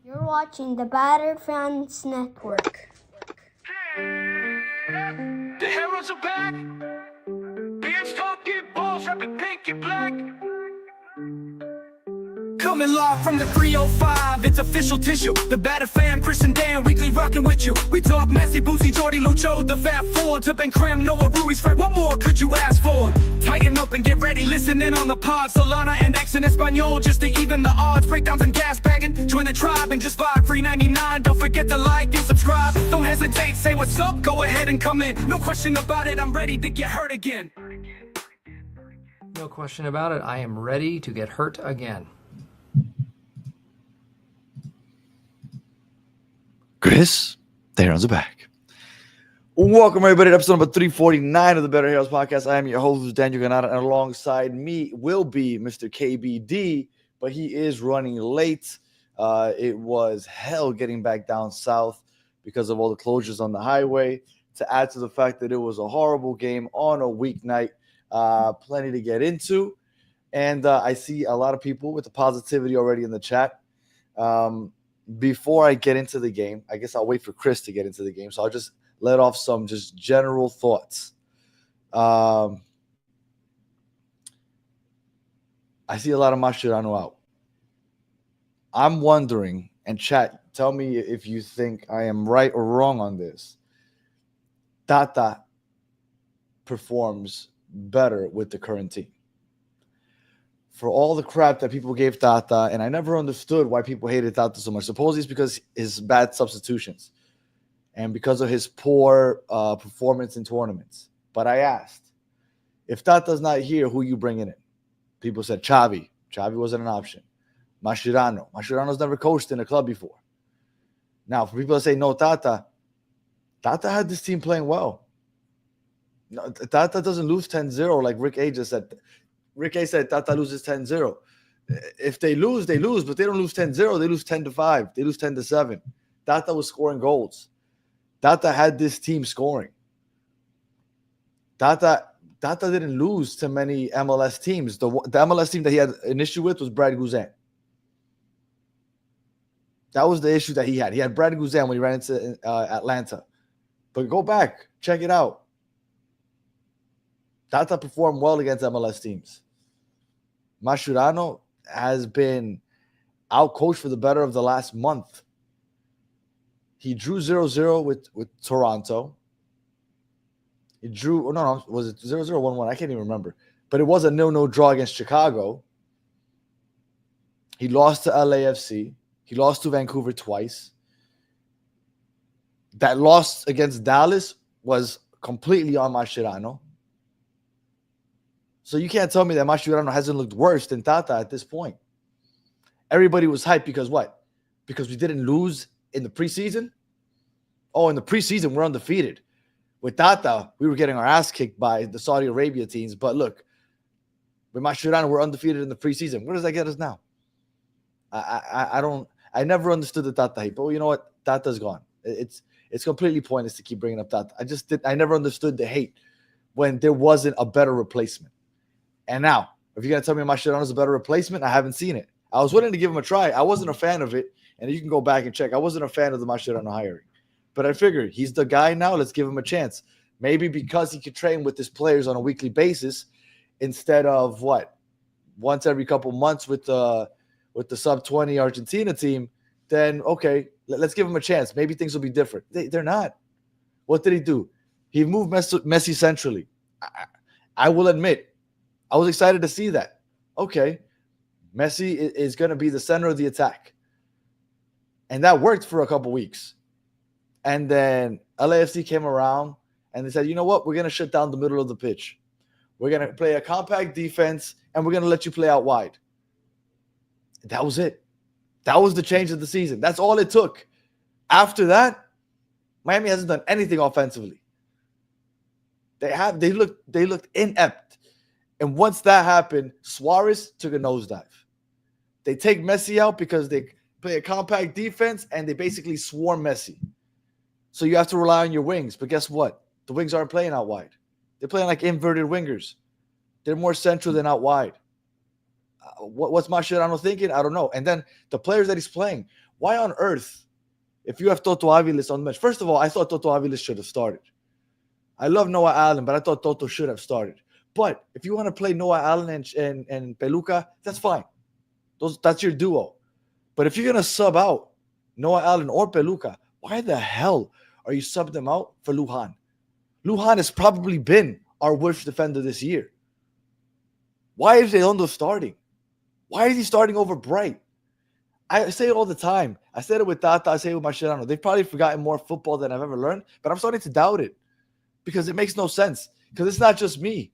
You're watching the Batter Fans Network. The heroes are back. Beards talking balls, rapping pink and black. Coming live from the 305, it's official tissue. The Batter Fan, Chris and Dan, weekly rocking with you. We talk Messi, Boosie, Jordy, Lucho, the Fat Four, to Ben Cram, Noah, Ruiz, Fred. What more could you ask for? Tighten up and get ready, listen in on the pod. Solana and X in Espanol, just to even the odds. Breakdowns and gas bagging, join the tribe and just vibe. $3.99, don't forget to like and subscribe. Don't hesitate, say what's up, go ahead and come in. No question about it, I'm ready to get hurt again. No question about it, I am ready to get hurt again. Chris, the Heroes are back. Welcome, everybody, to episode number 349 of the Better Heroes Podcast. I am your host, Daniel Ganada, and alongside me will be Mr. KBD, but he is running late. It was hell getting back down south because of all the closures on the highway, to add to the fact that it was a horrible game on a weeknight. Plenty to get into, and I see a lot of people with the positivity already in the chat. Before I get into the game, I guess I'll wait for Chris to get into the game. So I'll just let off some just general thoughts. I see a lot of Mascherano out. I'm wondering, and chat, tell me if you think I am right or wrong on this. Tata performs better with the current team. For all the crap that people gave Tata, and I never understood why people hated Tata so much. Supposedly it's because his bad substitutions and because of his poor performance in tournaments. But I asked, if Tata's not here, who you bringing in? People said Xavi. Xavi wasn't an option. Mascherano. Mascherano's never coached in a club before. Now, for people that say no Tata had this team playing well. No, Tata doesn't lose 10-0 like Rick A just said. Rick A said Tata loses 10-0. If they lose, they lose, but they don't lose 10-0. They lose 10-5. They lose 10-7. Tata was scoring goals. Tata had this team scoring. Tata didn't lose to many MLS teams. The MLS team that he had an issue with was Brad Guzan. That was the issue that he had. He had Brad Guzan when he ran into Atlanta. But go back, check it out. Tata performed well against MLS teams. Mascherano has been out-coached for the better of the last month. He drew 0-0 with Toronto. He drew, was it 0-0 or 1-1? I can't even remember. But it was a 0-0 draw against Chicago. He lost to LAFC. He lost to Vancouver twice. That loss against Dallas was completely on Mascherano. So you can't tell me that Mascherano hasn't looked worse than Tata at this point. Everybody was hyped because what? Because we didn't lose in the preseason? Oh, in the preseason, we're undefeated. With Tata, we were getting our ass kicked by the Saudi Arabia teams. But look, with Mascherano, we're undefeated in the preseason. Where does that get us now? I never understood the Tata hype. But you know what? Tata's gone. It's completely pointless to keep bringing up Tata. I never understood the hate when there wasn't a better replacement. And now, if you're going to tell me Mascherano's a better replacement, I haven't seen it. I was willing to give him a try. I wasn't a fan of it. And you can go back and check. I wasn't a fan of the Mascherano hiring. But I figured he's the guy now. Let's give him a chance. Maybe because he could train with his players on a weekly basis instead of what? Once every couple months with the sub-20 Argentina team, then okay, let's give him a chance. Maybe things will be different. They're not. What did he do? He moved Messi centrally. I will admit, I was excited to see that. Okay, Messi is going to be the center of the attack. And that worked for a couple weeks. And then LAFC came around and they said, you know what? We're going to shut down the middle of the pitch. We're going to play a compact defense and we're going to let you play out wide. That was it. That was the change of the season. That's all it took. After that, Miami hasn't done anything offensively. They looked inept. And once that happened, Suarez took a nosedive. They take Messi out because they play a compact defense and they basically swarm Messi. So you have to rely on your wings. But guess what? The wings aren't playing out wide. They're playing like inverted wingers. They're more central than out wide. What's Mascherano thinking? I don't know. And then the players that he's playing, Why on earth, if you have Toto Aviles on the bench? First of all, I thought Toto Aviles should have started. I love Noah Allen, but I thought Toto should have started. But if you want to play Noah Allen and Peluca, that's fine. That's your duo. But if you're going to sub out Noah Allen or Peluca, why the hell are you subbing them out for Lujan? Lujan has probably been our worst defender this year. Why is Redondo starting? Why is he starting over Bright? I say it all the time. I said it with Tata. I say it with Mascherano. They've probably forgotten more football than I've ever learned, but I'm starting to doubt it because it makes no sense. Because it's not just me.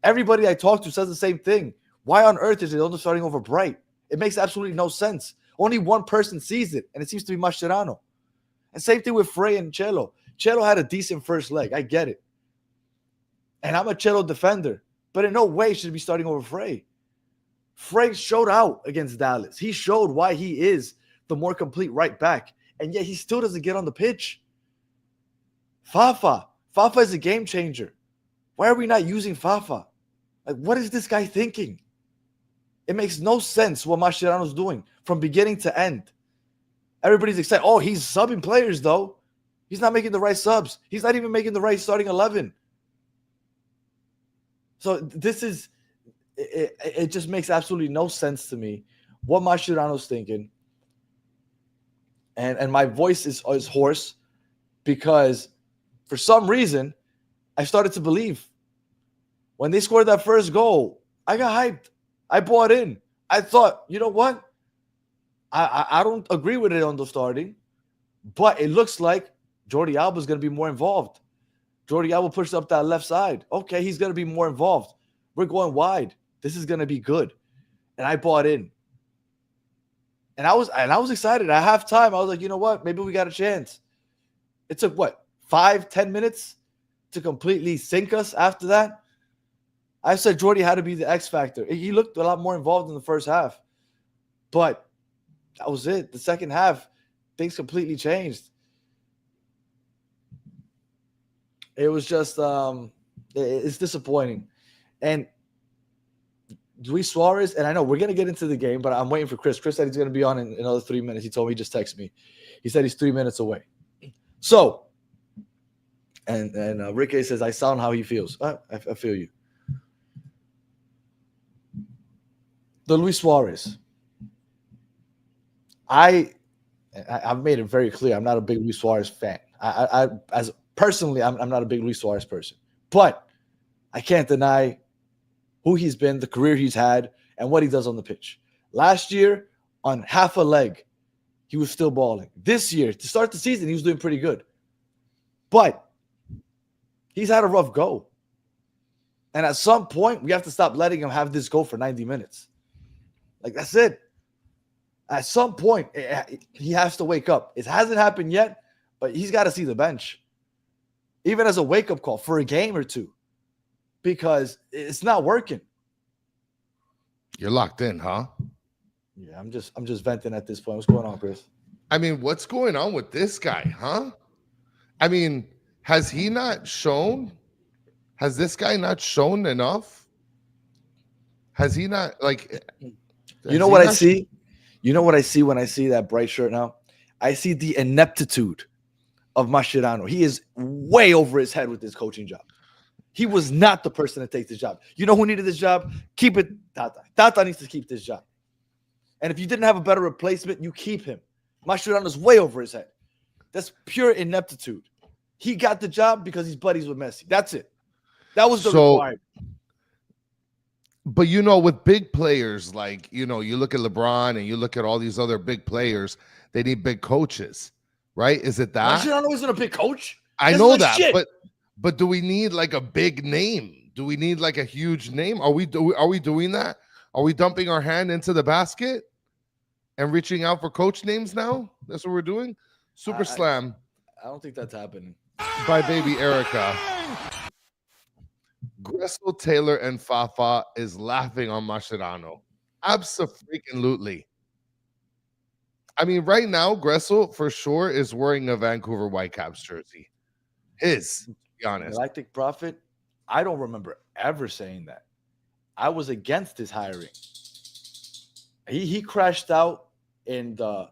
Everybody I talk to says the same thing. Why on earth is Redondo starting over Bright? It makes absolutely no sense. Only one person sees it, and it seems to be Mascherano. And same thing with Frey and Chelo. Chelo had a decent first leg. I get it. And I'm a Chelo defender, but in no way should he be starting over Frey. Frey showed out against Dallas. He showed why he is the more complete right back, and yet he still doesn't get on the pitch. Fafa is a game changer. Why are we not using Fafa? Like, what is this guy thinking? It makes no sense what Mascherano's doing from beginning to end. Everybody's excited. Oh, he's subbing players, though. He's not making the right subs. He's not even making the right starting 11. So this is... It just makes absolutely no sense to me what Mascherano's thinking. And my voice is hoarse because for some reason, I started to believe. When they scored that first goal, I got hyped. I bought in. I thought, you know what? I don't agree with it on the starting, but it looks like Jordi Alba is going to be more involved. Jordi Alba pushed up that left side. Okay, he's going to be more involved. We're going wide. This is going to be good. And I bought in. And I was excited. At halftime, I was like, you know what? Maybe we got a chance. It took, 5-10 minutes to completely sink us after that? I said Jordi had to be the X factor. He looked a lot more involved in the first half. But that was it. The second half, things completely changed. It was just it's disappointing. And Luis Suarez, and I know we're going to get into the game, but I'm waiting for Chris. Chris said he's going to be on in another 3 minutes. He told me, he just texted me. He said he's 3 minutes away. So, and Ricky says, I sound how he feels. I feel you. The Luis Suarez. I've made it very clear. I'm not a big Luis Suarez fan. Personally, I'm not a big Luis Suarez person. But I can't deny who he's been, the career he's had, and what he does on the pitch. Last year, on half a leg, he was still balling. This year, to start the season, he was doing pretty good. But he's had a rough go. And at some point, we have to stop letting him have this go for 90 minutes. Like, that's it. At some point, he has to wake up. It hasn't happened yet, but he's got to see the bench. Even as a wake-up call for a game or two. Because it's not working. You're locked in, huh? Yeah, I'm just venting at this point. What's going on, Chris? I mean, what's going on with this guy, huh? I mean, has he not shown? Has this guy not shown enough? Has he not, like... You know what I see? You know what I see when I see that bright shirt now? I see the ineptitude of Mascherano. He is way over his head with this coaching job. He was not the person to take this job. You know who needed this job? Keep it, Tata. Tata needs to keep this job. And if you didn't have a better replacement, you keep him. Mascherano's way over his head. That's pure ineptitude. He got the job because he's buddies with Messi. That's it. That was the requirement. But, you know, with big players, like, you know, you look at LeBron and you look at all these other big players, they need big coaches, right? Is it that? Mascherano isn't a big coach. I know that, but do we need like a big name? Do we need like a huge name? Are we doing that? Are we dumping our hand into the basket and reaching out for coach names now? That's what we're doing? Super Slam. I don't think that's happening. By Baby Erica. Gressel, Taylor, and Fafa is laughing on Mascherano. Absolutely. I mean, right now, Gressel for sure is wearing a Vancouver Whitecaps jersey. To be honest. Galactic Prophet, I don't remember ever saying that. I was against his hiring. He crashed out in the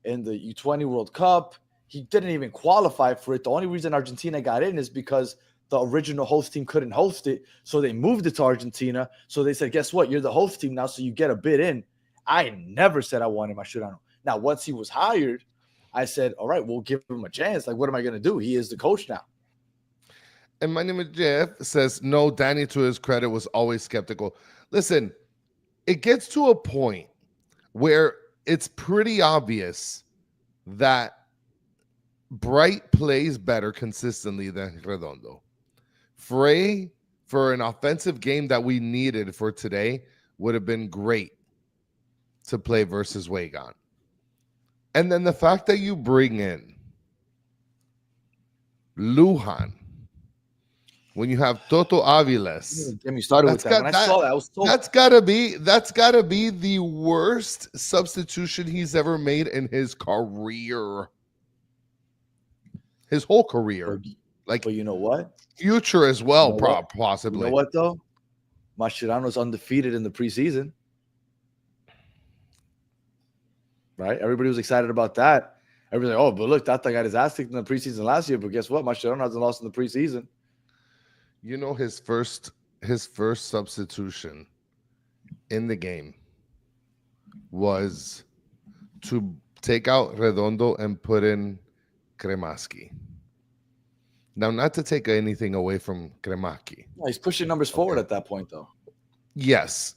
in the U20 World Cup. He didn't even qualify for it. The only reason Argentina got in is because the original host team couldn't host it, so they moved it to Argentina. So they said, guess what? You're the host team now, so you get a bid in. I never said I wanted Mascherano. Now, once he was hired, I said, all right, we'll give him a chance. Like, what am I going to do? He is the coach now. And my name is Jeff says, no, Danny, to his credit, was always skeptical. Listen, it gets to a point where it's pretty obvious that Bright plays better consistently than Redondo. Frey, for an offensive game that we needed for today, would have been great to play versus Wagon. And then the fact that you bring in Lujan when you have Toto Aviles. Get me started with that. When I saw that, I was so... That's gotta be the worst substitution he's ever made in his career. His whole career. Like, but you know what? Future as well, you know possibly. You know what, though? Mascherano's undefeated in the preseason. Right? Everybody was excited about that. Everybody's like, oh, but look, Tata got his ass kicked in the preseason last year. But guess what? Mascherano hasn't lost in the preseason. You know, his first substitution in the game was to take out Redondo and put in Kremaski. Now, not to take anything away from Kremaki. No, he's pushing numbers forward at that point, though. Yes,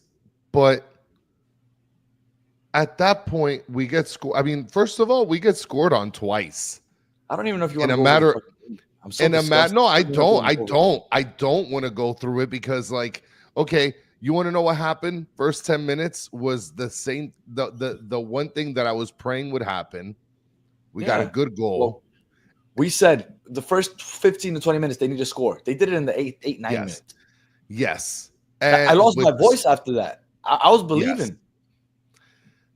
but at that point, we get scored. I mean, first of all, we get scored on twice. I don't even know if you want in to a matter. I'm so No, I don't want to go through it because, like, okay, you want to know what happened? First 10 minutes was the same. The one thing that I was praying would happen. We got a good goal. Well, we said the first 15 to 20 minutes they need to score. They did it in the 9 minutes. Yes. And I lost my voice after that. I was believing. Yes.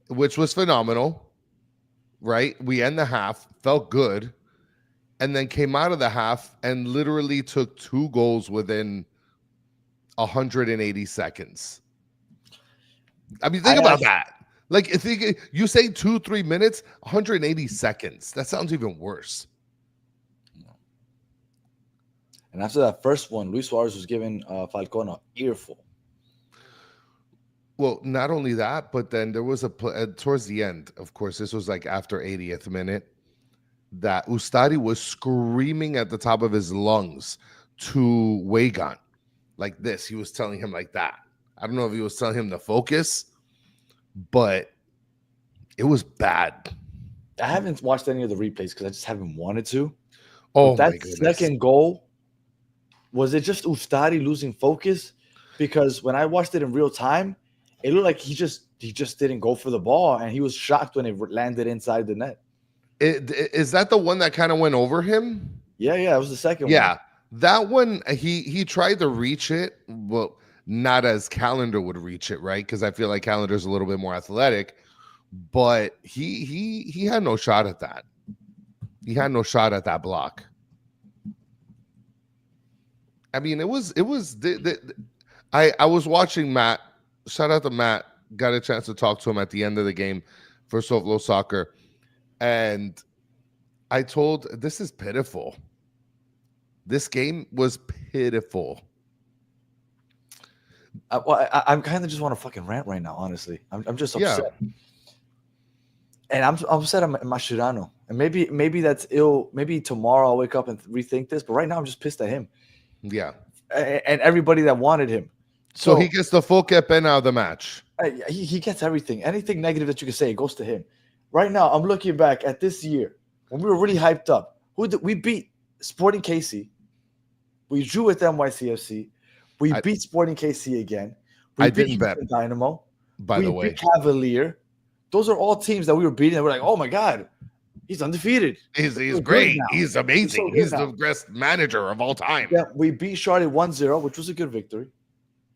Which was phenomenal, right? We end the half, felt good, and then came out of the half and literally took 2 goals within 180 seconds. I mean, think about that. Like, if you say 2-3 minutes, 180 seconds. That sounds even worse. And after that first one, Luis Suarez was giving Falcon an earful. Well, not only that, but then there was towards the end, of course, this was like after 80th minute, that Ustari was screaming at the top of his lungs to Wagon like this. He was telling him like that. I don't know if he was telling him to focus, but it was bad. I haven't watched any of the replays because I just haven't wanted to. Oh, but my goodness. Second goal, was it just Ustari losing focus? Because when I watched it in real time, it looked like he just didn't go for the ball, and he was shocked when it landed inside the net. Is that the one that kind of went over him? Yeah, that was the second one. Yeah, that one, he tried to reach it, well, not as Calendar would reach it, right? Because I feel like Calendar's a little bit more athletic, but he had no shot at that. He had no shot at that block. I mean, I was watching Matt. Shout out to Matt. Got a chance to talk to him at the end of the game for Soflo Soccer. And I told, this is pitiful. This game was pitiful. I kind of just want to fucking rant right now, honestly. I'm just upset. Yeah. And I'm upset at Mascherano. And maybe that's ill. Maybe tomorrow I'll wake up and rethink this. But right now I'm just pissed at him. Yeah. And everybody that wanted him. So he gets the full pen out of the match. He gets everything. Anything negative that you can say, it goes to him. Right now, I'm looking back at this year when we were really hyped up. We beat Sporting KC. We drew with NYCFC. We beat Sporting KC again. We beat Dynamo. By the way, we beat Cavalier. Those are all teams that we were beating. And we're like, oh my God, he's undefeated. He's great. He's amazing. He's the best manager of all time. Yeah, we beat Charlotte 1-0, which was a good victory.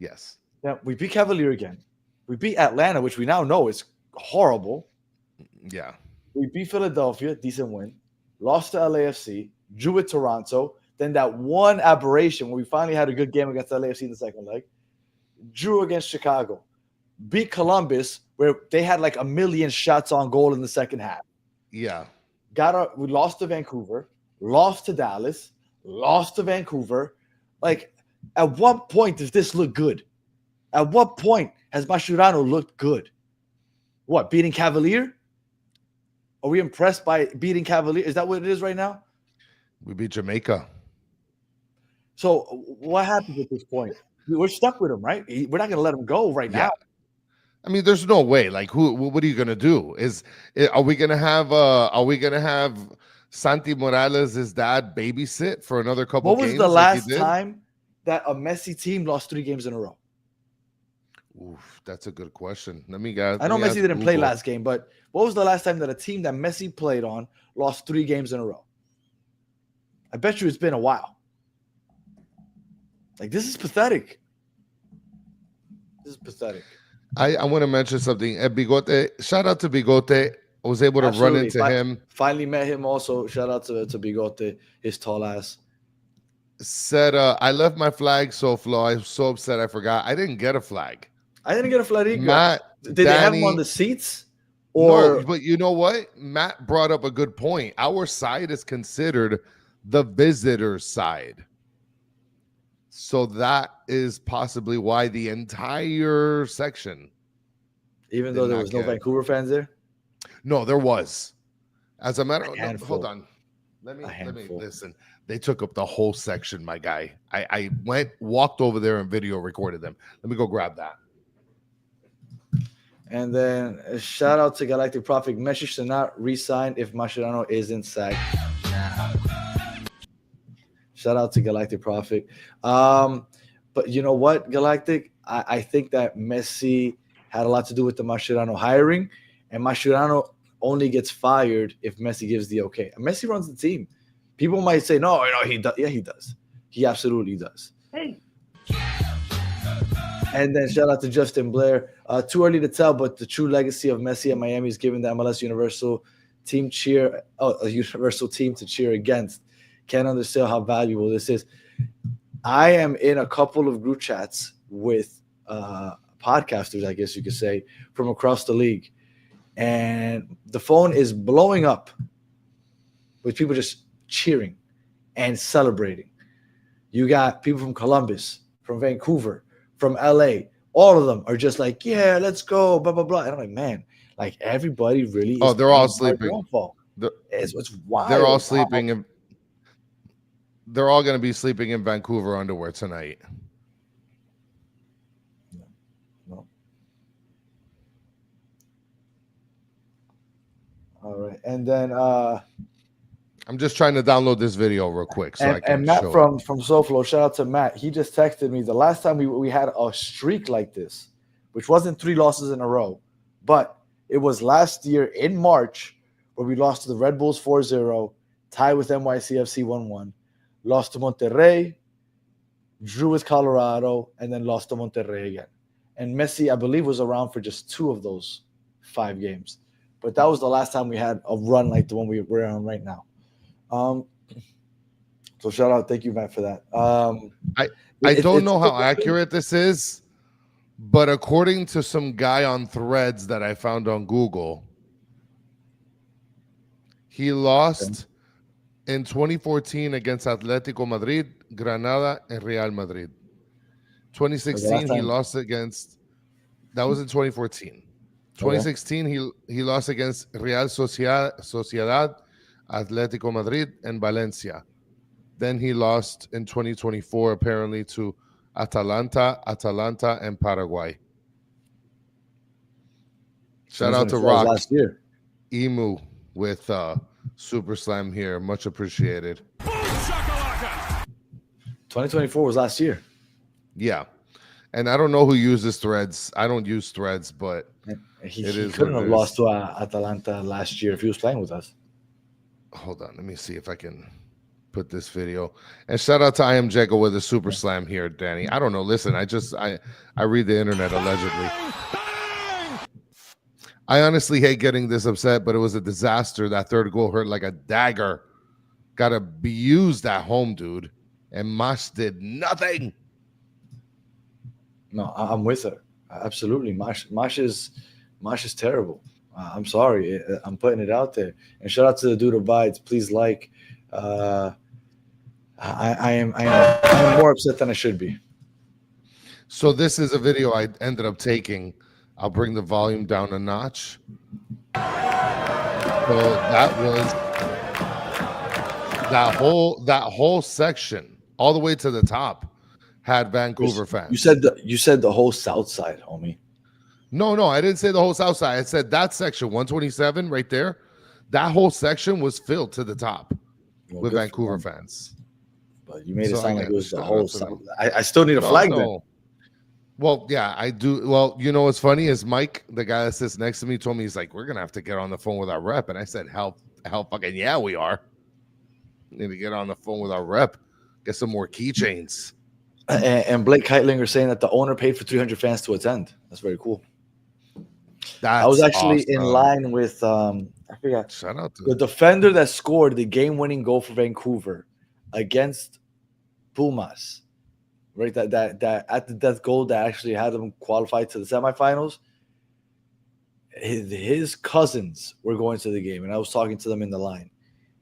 Yes. Yeah, we beat Cavalier again. We beat Atlanta, which we now know is horrible. Yeah. We beat Philadelphia, decent win. Lost to LAFC, drew with Toronto. Then that one aberration where we finally had a good game against LAFC in the second leg. Drew against Chicago. Beat Columbus, where they had like 1 million shots on goal in the second half. Yeah. We lost to Vancouver, lost to Dallas, lost to Vancouver. Like, at what point does this look good? At what point has Mascherano looked good? What, beating Cavalier? Are we impressed by beating Cavalier? Is that what it is right now? We beat Jamaica. So what happens at this point? We're stuck with him, right? We're not going to let him go right now. I mean, there's no way. Like, what are you gonna do? Are we gonna have Santi Morales' dad babysit for another couple What was games? the like last time that a Messi team lost 3 games in a row? Oof, that's a good question. Let me guess. I know Messi didn't play last game, but what was the last time that a team that Messi played on lost 3 games in a row? I bet you it's been a while. Like, this is pathetic. This is pathetic. I want to mention something. Bigote, shout out to Bigote. I was able to run into him. Finally met him also. Shout out to Bigote, his tall ass. Said, I left my flag SoFlo. I was so upset I forgot. I didn't get a flag. I didn't get a flag either. Matt, Did they have him on the seats? Or no, but you know what? Matt brought up a good point. Our side is considered the visitor side. So that is possibly why the entire section. Even though there was no Vancouver fans there? No, there was. As a matter of hold on. Let me listen. They took up the whole section, my guy. I walked over there and video recorded them. Let me go grab that. And then a shout out to Galactic Prophet. Messi should not resign if Mascherano isn't sacked. Shout out to Galactic Prophet. But you know what, Galactic? I think that Messi had a lot to do with the Mascherano hiring, and Mascherano only gets fired if Messi gives the okay. Messi runs the team. People might say, no, he does. Yeah, he does. He absolutely does. Hey. And then shout out to Justin Blair. Too early to tell, but the true legacy of Messi at Miami is giving the MLS Universal team a universal team to cheer against. Can't understand how valuable this is. I am in a couple of group chats with podcasters, I guess you could say, from across the league. And the phone is blowing up with people just cheering and celebrating. You got people from Columbus, from Vancouver, from LA. All of them are just like, yeah, let's go, blah, blah, blah. And I'm like, man, like everybody really is. Oh, they're all sleeping. It's wild. They're all sleeping. And they're all going to be sleeping in Vancouver underwear tonight. No. All right. And then I'm just trying to download this video real quick. And Matt from SoFlo, shout out to Matt. He just texted me the last time we had a streak like this, which wasn't 3 losses in a row, but it was last year in March where we lost to the Red Bulls 4-0, tied with NYCFC 1-1, lost to Monterrey, drew with Colorado, and then lost to Monterrey again. And Messi, I believe, was around for just 2 of those 5 games. But that was the last time we had a run like the one we're on right now. So shout out, thank you, Matt, for that. I don't know how accurate this is, but according to some guy on Threads that I found on Google, he lost in 2014 against Atletico Madrid, Granada, and Real Madrid. 2016 he lost against. That was in 2014. 2016 he lost against Real Sociedad, Atletico Madrid, and Valencia. Then he lost in 2024, apparently, to Atalanta, and Paraguay. Shout out to Rock last year. Emu with Super Slam here. Much appreciated. 2024 was last year. Yeah. And I don't know who uses Threads. I don't use Threads, but he couldn't have lost to Atalanta last year if he was playing with us. Hold on, let me see if I can put this video. And shout out to I Am Jago with a Super Slam here, Danny. I don't know. Listen, I read the internet allegedly. I honestly hate getting this upset, but it was a disaster. That third goal hurt like a dagger. Got abused at home, dude. And Mash did nothing. No, I'm with her. Absolutely. Mash is terrible. I'm sorry. I'm putting it out there. And shout out to the dude who abides. Please like. I am more upset than I should be. So this is a video I ended up taking. I'll bring the volume down a notch. So that whole section, all the way to the top, had Vancouver fans. You said the whole South Side, homie. No, I didn't say the whole South Side. I said that section, 127, right there. That whole section was filled to the top with Vancouver fans. But you made it sound like it was the whole South. I still need a flag then. Well, yeah, I do. Well, you know what's funny is Mike, the guy that sits next to me, told me, he's like, we're gonna have to get on the phone with our rep. And I said, hell fucking yeah, we are. Need to get on the phone with our rep, get some more keychains. And Blake Heitlinger saying that the owner paid for 300 fans to attend. That's very cool. I was actually in line with I forgot. Shout out to the defender that scored the game-winning goal for Vancouver against Pumas. Right, that at the death goal that actually had them qualify to the semifinals. His cousins were going to the game, and I was talking to them in the line.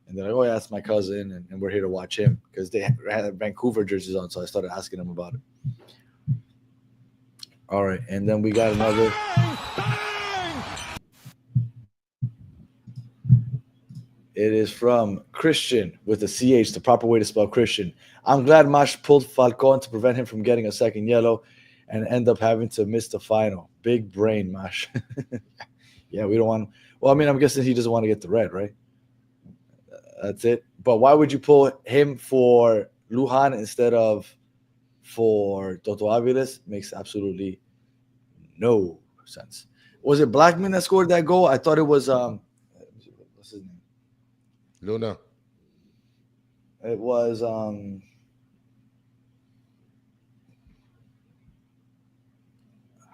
And they're like, "Oh, yeah, that's my cousin, and we're here to watch him," because they had Vancouver jerseys on. So I started asking them about it. All right, and then we got another. It is from Christian with a CH, the proper way to spell Christian. I'm glad Mash pulled Falcon to prevent him from getting a second yellow and end up having to miss the final. Big brain, Mash. Yeah, we don't want. Well, I mean, I'm guessing he doesn't want to get the red, right? That's it. But why would you pull him for Lujan instead of for Toto Aviles? Makes absolutely no sense. Was it Blackman that scored that goal? I thought it was what's his name? Luna. It was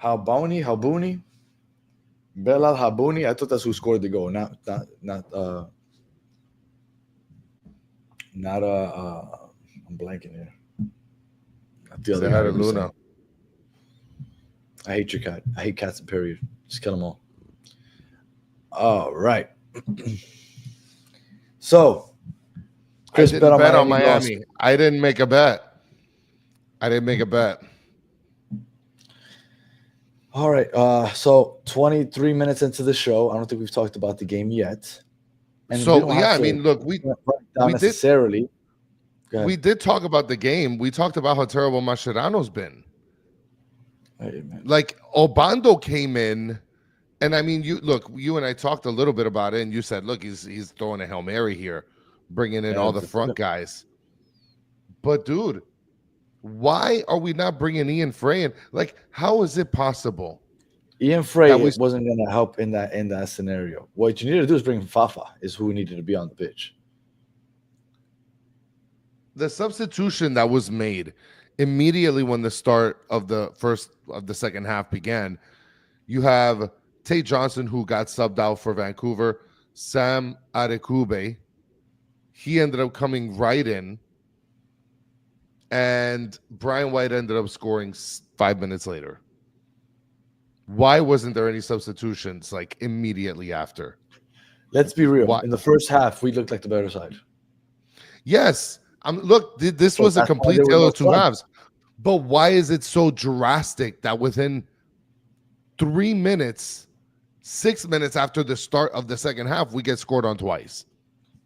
Habuni, Belal Habuni. I thought that's who scored the goal, not I'm blanking here. Not the other guy. Luna. I hate your cat. I hate cats, period. Just kill them all. All right. So Chris bet on Miami. I didn't make a bet. All right. So 23 minutes into the show. I don't think we've talked about the game yet. And so yeah, I mean, look, we necessarily. We did talk about the game. We talked about how terrible Mascherano's been. Hey, like Obando came in, and I mean, you and I talked a little bit about it, and you said, look, he's throwing a Hail Mary here, bringing in all the front guys. But dude, why are we not bringing Ian Frey in? Like, how is it possible? Ian Frey wasn't going to help in that scenario. What you needed to do is bring Fafa, is who needed to be on the pitch. The substitution that was made immediately when the start of the second half began, you have Tate Johnson, who got subbed out for Vancouver, Sam Adekube. He ended up coming right in, and Brian White ended up scoring 5 minutes later. Why wasn't there any substitutions like immediately after? Let's be real. In the first half, we looked like the better side. Yes. Look, this was a complete tale of two halves. But why is it so drastic that within 3 minutes, 6 minutes after the start of the second half, we get scored on twice?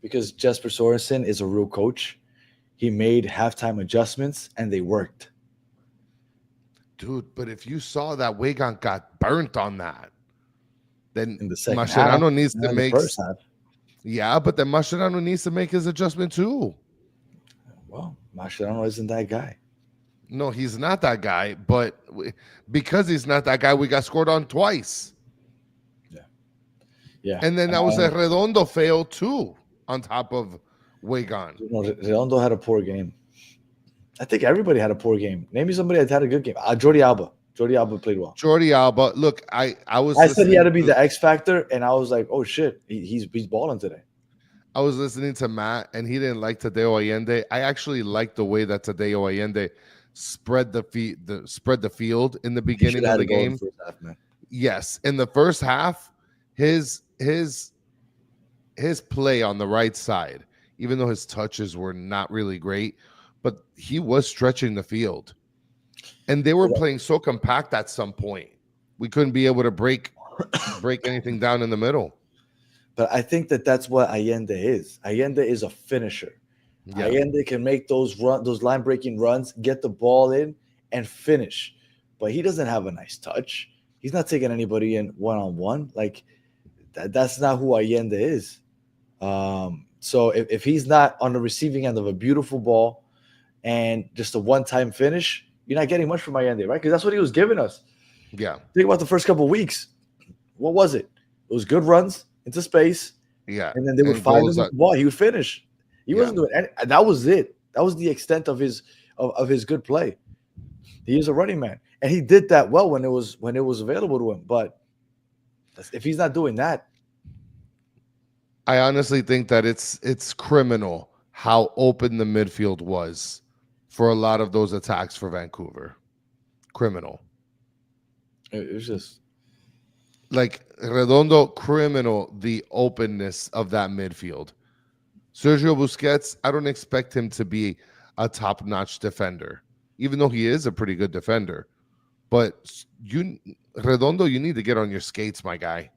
Because Jesper Sorensen is a real coach. He made halftime adjustments, and they worked. Dude, but if you saw that Weigand got burnt on that, then in the second Mascherano half, needs to make. First half. Yeah, but then Mascherano needs to make his adjustment too. Well, Mascherano isn't that guy. No, he's not that guy. But because he's not that guy, we got scored on twice. Yeah. And then that was a Redondo fail too, on top of Weigand. Redondo had a poor game. I think everybody had a poor game. Name me somebody that had a good game. Jordi Alba. Jordi Alba played well. Jordi Alba. Look, I said he had to be the X factor, and I was like, oh shit, he's balling today. I was listening to Matt, and he didn't like Tadeo Allende. I actually liked the way that Tadeo Allende spread the field in the beginning of the game. First half, man. Yes, in the first half, his play on the right side, even though his touches were not really great, but he was stretching the field. And they were playing so compact at some point. We couldn't be able to break anything down in the middle. But I think that's what Allende is. Allende is a finisher. Yeah. Allende can make those line breaking runs, get the ball in, and finish. But he doesn't have a nice touch. He's not taking anybody in one-on-one. Like that's not who Allende is. So if he's not on the receiving end of a beautiful ball and just a one-time finish, you're not getting much from Allende, right? Because that's what he was giving us. Yeah. Think about the first couple of weeks. What was it? It was good runs into space. Yeah. And then they would find him the ball. He would finish. He wasn't doing any. That was it. That was the extent of his good play. He is a running man. And he did that well when it was available to him. But if he's not doing that, I honestly think that it's criminal how open the midfield was for a lot of those attacks for Vancouver. Criminal. it was just like Redondo, criminal, the openness of that midfield. Sergio Busquets, I don't expect him to be a top-notch defender, even though he is a pretty good defender. But Redondo, you need to get on your skates, my guy.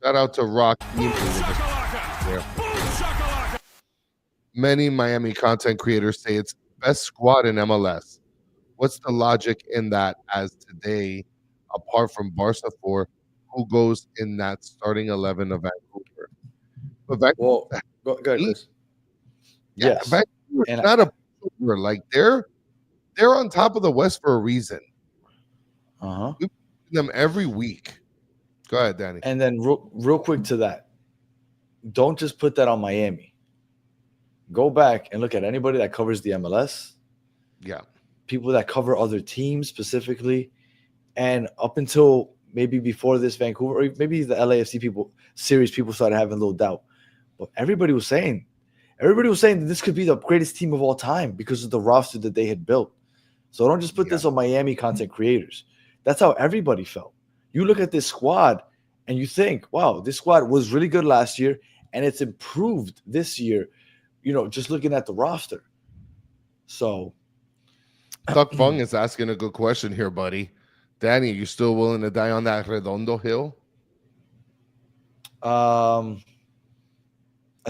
Shout out to Rock. Many Miami content creators say it's the best squad in MLS. What's the logic in that as today, apart from Barca 4, who goes in that starting 11 of Vancouver? But go ahead, Chris. Yes. Vancouver's not a pushover. Like they're on top of the West for a reason. Uh-huh. We play them every week. Go ahead, Danny. And then real quick to that, don't just put that on Miami. Go back and look at anybody that covers the MLS. Yeah. People that cover other teams specifically. And up until maybe before this Vancouver, or maybe the LAFC people started having a little doubt. But everybody was saying that this could be the greatest team of all time because of the roster that they had built. So don't just put this on Miami content creators. That's how everybody felt. You look at this squad and you think, wow, this squad was really good last year and it's improved this year, just looking at the roster. So Duck Fung is asking a good question here, buddy. Danny, you still willing to die on that Redondo hill? I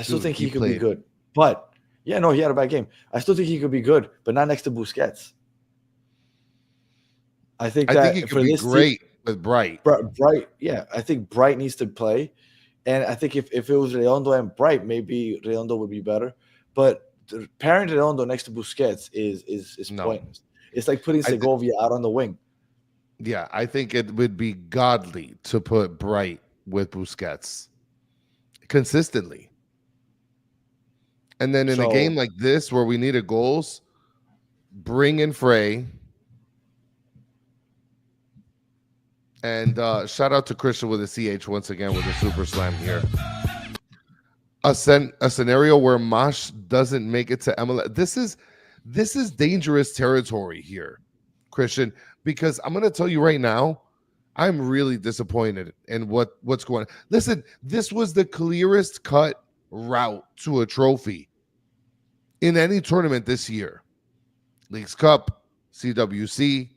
still think he could be good. But, he had a bad game. I still think he could be good, but not next to Busquets. I think he could be great with Bright. Bright, yeah. I think Bright needs to play. And I think if it was Redondo and Bright, maybe Redondo would be better. But pairing Redondo next to Busquets is pointless. It's like putting Segovia out on the wing. Yeah, I think it would be godly to put Bright with Busquets consistently. And then in a game like this where we needed goals, bring in Frey. And shout out to Christian with a CH once again with a super slam here. A scenario where Mosh doesn't make it to MLS. This is dangerous territory here, Christian, because I'm going to tell you right now, I'm really disappointed in what's going on. Listen, this was the clearest cut route to a trophy in any tournament this year. Leagues Cup, CWC,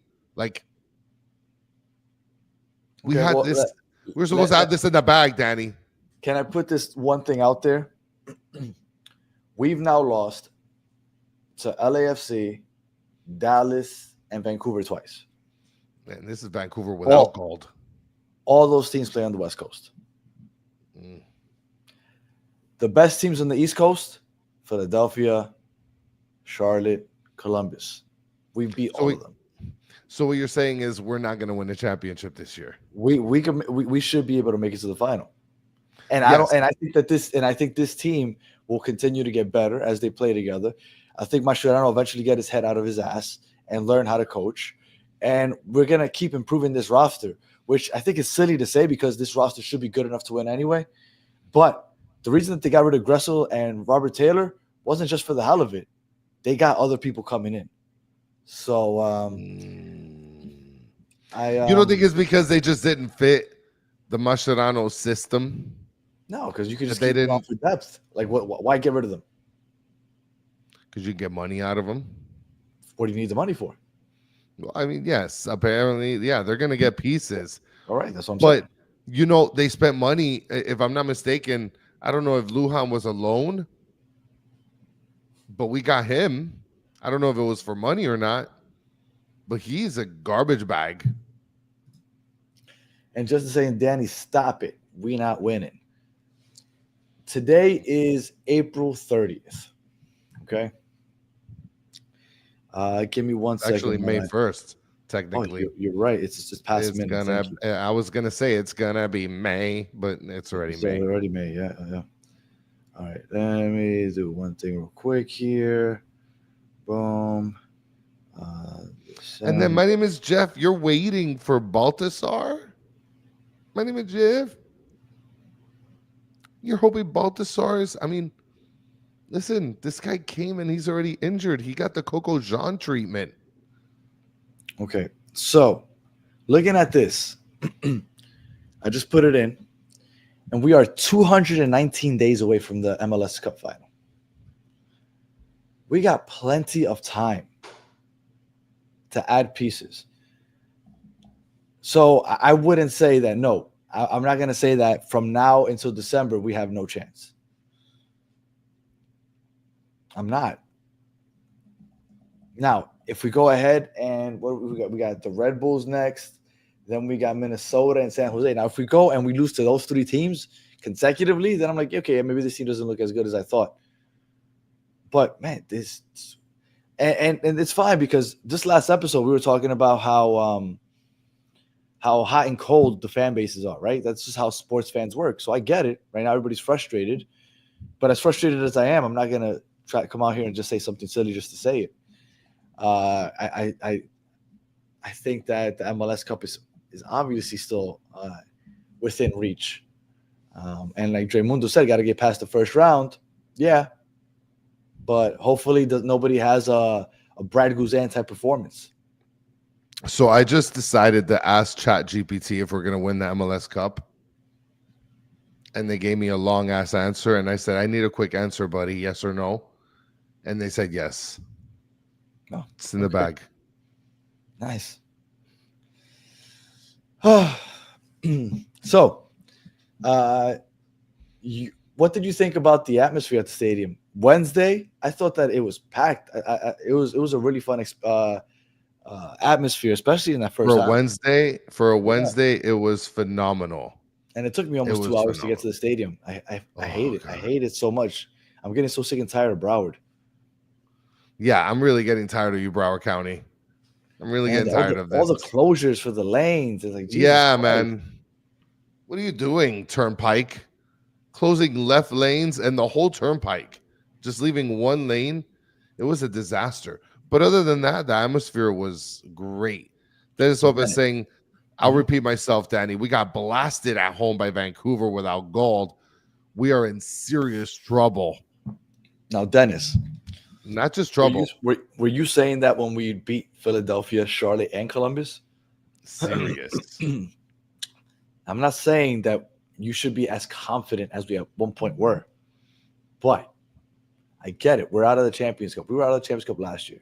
we had this. We're supposed to have this in the bag, Danny. Can I put this one thing out there? We've now lost to LAFC, Dallas, and Vancouver twice. Man, this is Vancouver without gold. All those teams play on the West Coast. The best teams on the East Coast, Philadelphia, Charlotte, Columbus. We beat all of them. So what you're saying is we're not going to win the championship this year. We should be able to make it to the final. And I think this team will continue to get better as they play together. I think Mascherano will eventually get his head out of his ass and learn how to coach. And we're going to keep improving this roster, which I think is silly to say because this roster should be good enough to win anyway. But the reason that they got rid of Gressel and Robert Taylor wasn't just for the hell of it. They got other people coming in. So You don't think it's because they just didn't fit the Mascherano system? No, because you could just They keep them didn't- off for depth. Like, why get rid of them? Because you get money out of them. What do you need the money for? Well, I mean, yes, apparently, yeah, they're gonna get pieces. All right, that's what I'm saying. But they spent money. If I'm not mistaken, I don't know if Lujan was a loan, but we got him. I don't know if it was for money or not, but he's a garbage bag. And just to saying, Danny, stop it. We not winning. Today is April 30th. Okay. Give me 1 second. Actually, May 1st, Oh, technically. you're right. It's just past It's minute. gonna. I was gonna say it's gonna be May, but it's already May. Already May. Yeah. All right. Let me do one thing real quick here. Boom. And then my name is Jeff. You're waiting for Baltasar? My name is Jeff. You're hoping Baltasar is. I mean, listen, this guy came and he's already injured. He got the Coco Jean treatment. Okay. So, looking at this, I just put it in, and we are 219 days away from the MLS Cup final. We got plenty of time to add pieces. So I wouldn't say that, no. I'm not going to say that from now until December we have no chance. I'm not. Now, if we go ahead and what we got the Red Bulls next, then we got Minnesota and San Jose. Now, if we go and we lose to those three teams consecutively, then I'm like, okay, maybe this team doesn't look as good as I thought. But man, this and it's fine because this last episode we were talking about how hot and cold the fan bases are, right? That's just how sports fans work. So I get it. Right now, everybody's frustrated. But as frustrated as I am, I'm not gonna try to come out here and just say something silly just to say it. I think that the MLS Cup is obviously still within reach. And like Draymundo said, got to get past the first round. Yeah. But hopefully nobody has a Brad Guzan type performance. So I just decided to ask ChatGPT if we're going to win the MLS Cup. And they gave me a long ass answer. And I said, I need a quick answer, buddy. Yes or no? And they said yes. Oh, it's in the bag. Nice. So, what did you think about the atmosphere at the stadium? Wednesday, I thought that it was packed. It was a really fun atmosphere, especially in that first half. For a Wednesday, it was phenomenal. And it took me almost 2 hours to get to the stadium. I hate it. God. I hate it so much. I'm getting so sick and tired of Broward. Yeah, I'm really getting tired of you, Broward County. I'm really getting tired of this. All the closures for the lanes. It's like, Jesus yeah, Christ. Man. What are you doing, Turnpike? Closing left lanes and the whole Turnpike. Just leaving one lane. It was a disaster. But other than that, the atmosphere was great. Dennis Hope is saying, I'll repeat myself, Danny. We got blasted at home by Vancouver without gold. We are in serious trouble. Now, Dennis. Not just trouble. Were you saying that when we beat Philadelphia, Charlotte, and Columbus? Serious. I'm not saying that you should be as confident as we at one point were. But I get it. We're out of the Champions Cup. We were out of the Champions Cup last year.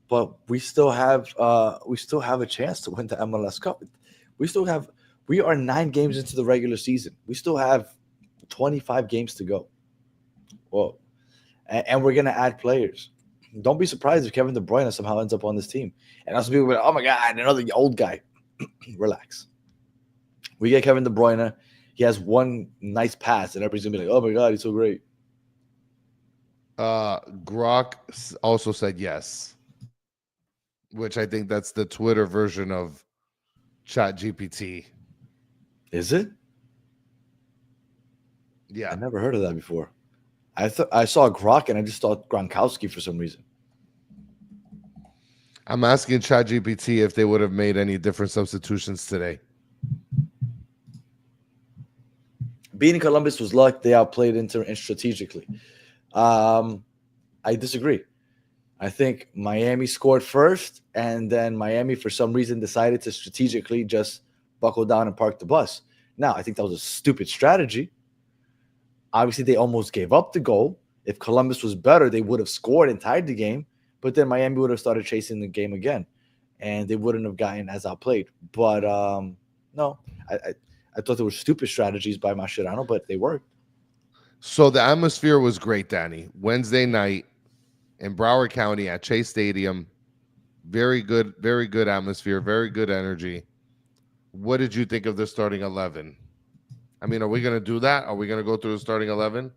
But we still have a chance to win the MLS Cup. We are 9 games into the regular season. We still have 25 games to go. Whoa. And we're going to add players. Don't be surprised if Kevin De Bruyne somehow ends up on this team. And also people will be like, oh, my God, another old guy. Relax. We get Kevin De Bruyne. He has one nice pass, and everybody's going to be like, oh, my God, he's so great. Grok also said yes, which I think that's the Twitter version of ChatGPT. Is it? Yeah. I never heard of that before. I saw Grok and I just thought Gronkowski for some reason. I'm asking ChatGPT if they would have made any different substitutions today. Beating Columbus was luck. They outplayed Inter strategically. I disagree. I think Miami scored first, and then Miami, for some reason, decided to strategically just buckle down and park the bus. Now, I think that was a stupid strategy. Obviously, they almost gave up the goal. If Columbus was better, they would have scored and tied the game, but then Miami would have started chasing the game again, and they wouldn't have gotten as outplayed. But no, I thought they were stupid strategies by Mascherano, but they worked. So the atmosphere was great, Danny. Wednesday night in Broward County at Chase Stadium. Very good atmosphere, very good energy. What did you think of the starting 11? I mean, are we going to do that? Are we going to go through the starting 11?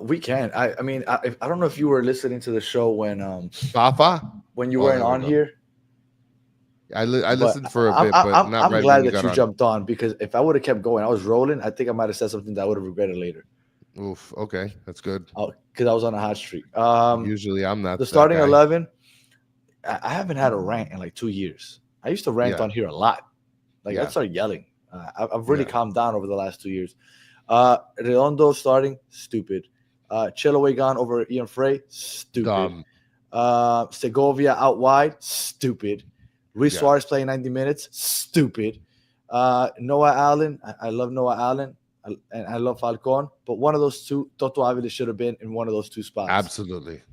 We can. I mean, I don't know if you were listening to the show when Fafa? when you weren't on here. I listened for a bit, but not I'm right glad when that you got jumped on, because if I would have kept going, I was rolling. I think I might have said something that I would have regretted later. Oof. Okay, that's good. Because I was on a hot streak. Usually I'm not. The starting 11. I haven't had a rant in like 2 years. I used to rant on here a lot. Like I started yelling. I've really calmed down over the last 2 years. Redondo starting, stupid. Chilway gone over Ian Frey, stupid. Segovia out wide, stupid. Luis Suarez playing 90 minutes, stupid. Noah Allen, I love Noah Allen, and I love Falcon, but one of those two, Toto Avila should have been in one of those two spots. Absolutely.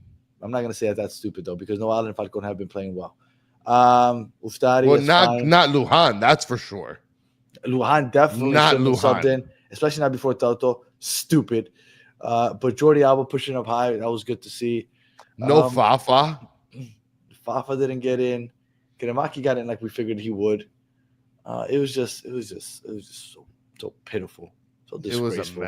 I'm not going to say that that's stupid, though, because Noah Allen and Falcon have been playing well. Ustari, well, not Lujan, that's for sure. Lujan definitely not shouldn't have subbed in, especially not before Toto. Stupid. But Jordi Alba pushing up high, that was good to see. No Fafa. Fafa didn't get in. Kiramaki got in like we figured he would. It was just so pitiful. So disgraceful.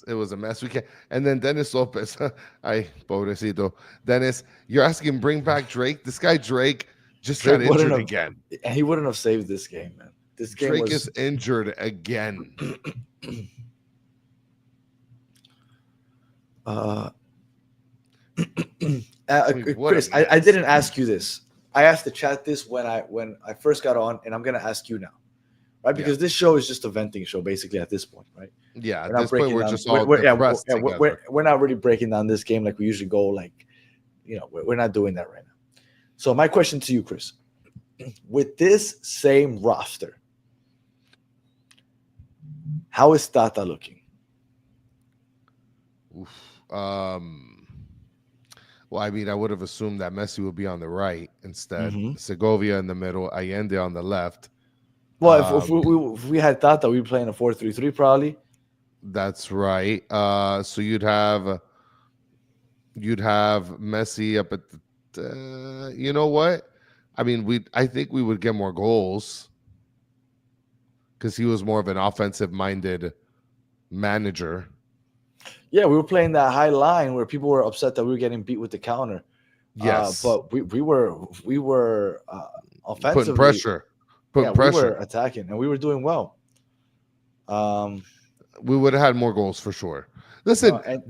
It was a mess. We can't. And then Dennis Lopez, pobrecito. Dennis, you're asking bring back Drake. This guy Drake just got injured again. And he wouldn't have saved this game, man. This game Drake is injured again. Chris, I didn't ask you this. I asked the chat this when I first got on, and I'm gonna ask you now, right? Because this show is just a venting show, basically, at this point, right? Yeah, at this point we're just all we're not really breaking down this game like we usually go. Like, we're not doing that right now. So my question to you, Chris, with this same roster, how is Tata looking? Well, I mean, I would have assumed that Messi would be on the right instead. Segovia in the middle, Allende on the left. Well, if we had Tata, we'd be playing a 4-3-3 probably. That's right. So you'd have Messi up at the, you know what? I mean, I think we would get more goals because he was more of an offensive-minded manager. Yeah, we were playing that high line where people were upset that we were getting beat with the counter. Yes, but we were offensively putting pressure. We were attacking, and we were doing well. We would have had more goals for sure. Listen, go ahead.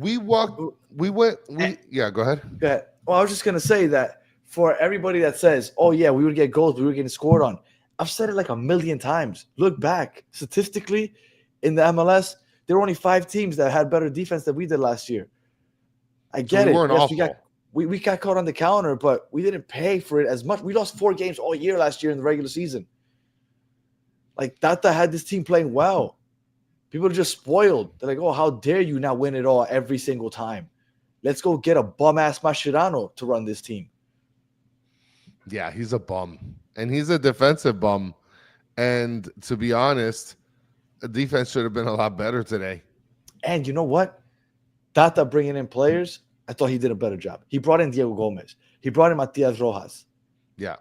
Go ahead. Well, I was just gonna say that for everybody that says, "Oh yeah, we would get goals, we were getting scored on," I've said it like a million times. Look back statistically in the MLS. There were only 5 teams that had better defense than we did last year. I get it. Yes, we got caught on the counter, but we didn't pay for it as much. We lost 4 games all year last year in the regular season. Like, Tata had this team playing well. People are just spoiled. They're like, oh, how dare you not win it all every single time? Let's go get a bum-ass Mascherano to run this team. Yeah, he's a bum. And he's a defensive bum. And to be honest, the defense should have been a lot better today. And you know what? Tata bringing in players, I thought he did a better job. He brought in Diego Gomez. He brought in Matias Rojas. Yeah.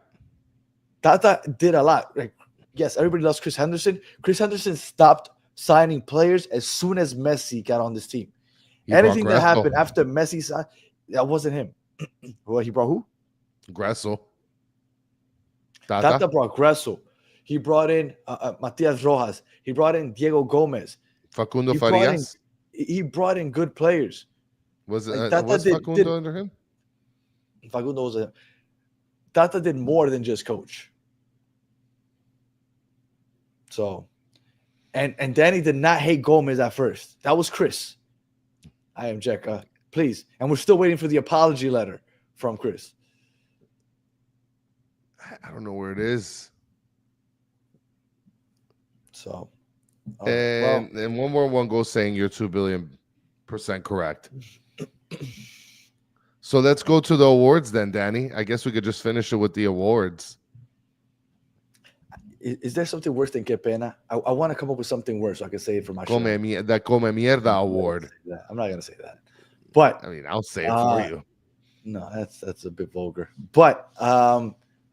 Tata did a lot. Like, yes, everybody loves Chris Henderson. Chris Henderson stopped signing players as soon as Messi got on this team. Anything that happened after Messi signed, that wasn't him. Well, he brought who? Gressel. Tata brought Gressel. He brought in Matias Rojas. He brought in Diego Gomez. Facundo Farias. He brought in good players. Was Facundo under him? Facundo was Tata did more than just coach. So, and Danny did not hate Gomez at first. That was Chris. I am Jack. Please. And we're still waiting for the apology letter from Chris. I don't know where it is. So, all right, well, And one more one goes saying you're 2 billion% correct. So let's go to the awards then, Danny. I guess we could just finish it with the awards. is there something worse than que pena? I want to come up with something worse so I can say it for my show. Come Mierda award. I'm not gonna say that. But I mean, I'll say it for you. no, that's a bit vulgar. But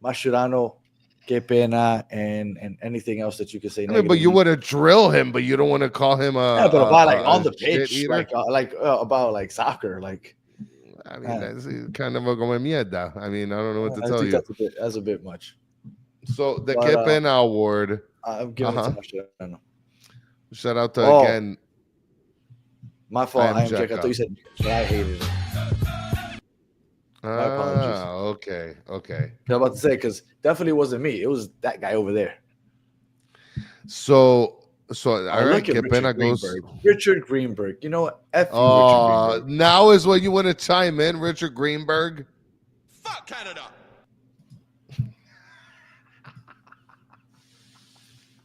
Mascherano, que pena, and anything else that you can say. I mean, but you want to drill him, but you don't want to call him a. Yeah, but about like on the shit pitch, eater? about like soccer, like. I mean, that's kind of a come mierda. I mean, I don't know what to tell think you. that's a bit much. So the But, que pena award. I'm giving it to Mascherano. Shout out to again. My fault. I am I Jack. I Jack thought you said I hated it. My apologies. Okay. I was about to say because definitely wasn't me. It was that guy over there. So all right, que pena goes. Richard Greenberg. You know what? F you, Oh, Richard Greenberg. now is when you want to chime in, Richard Greenberg. Fuck Canada.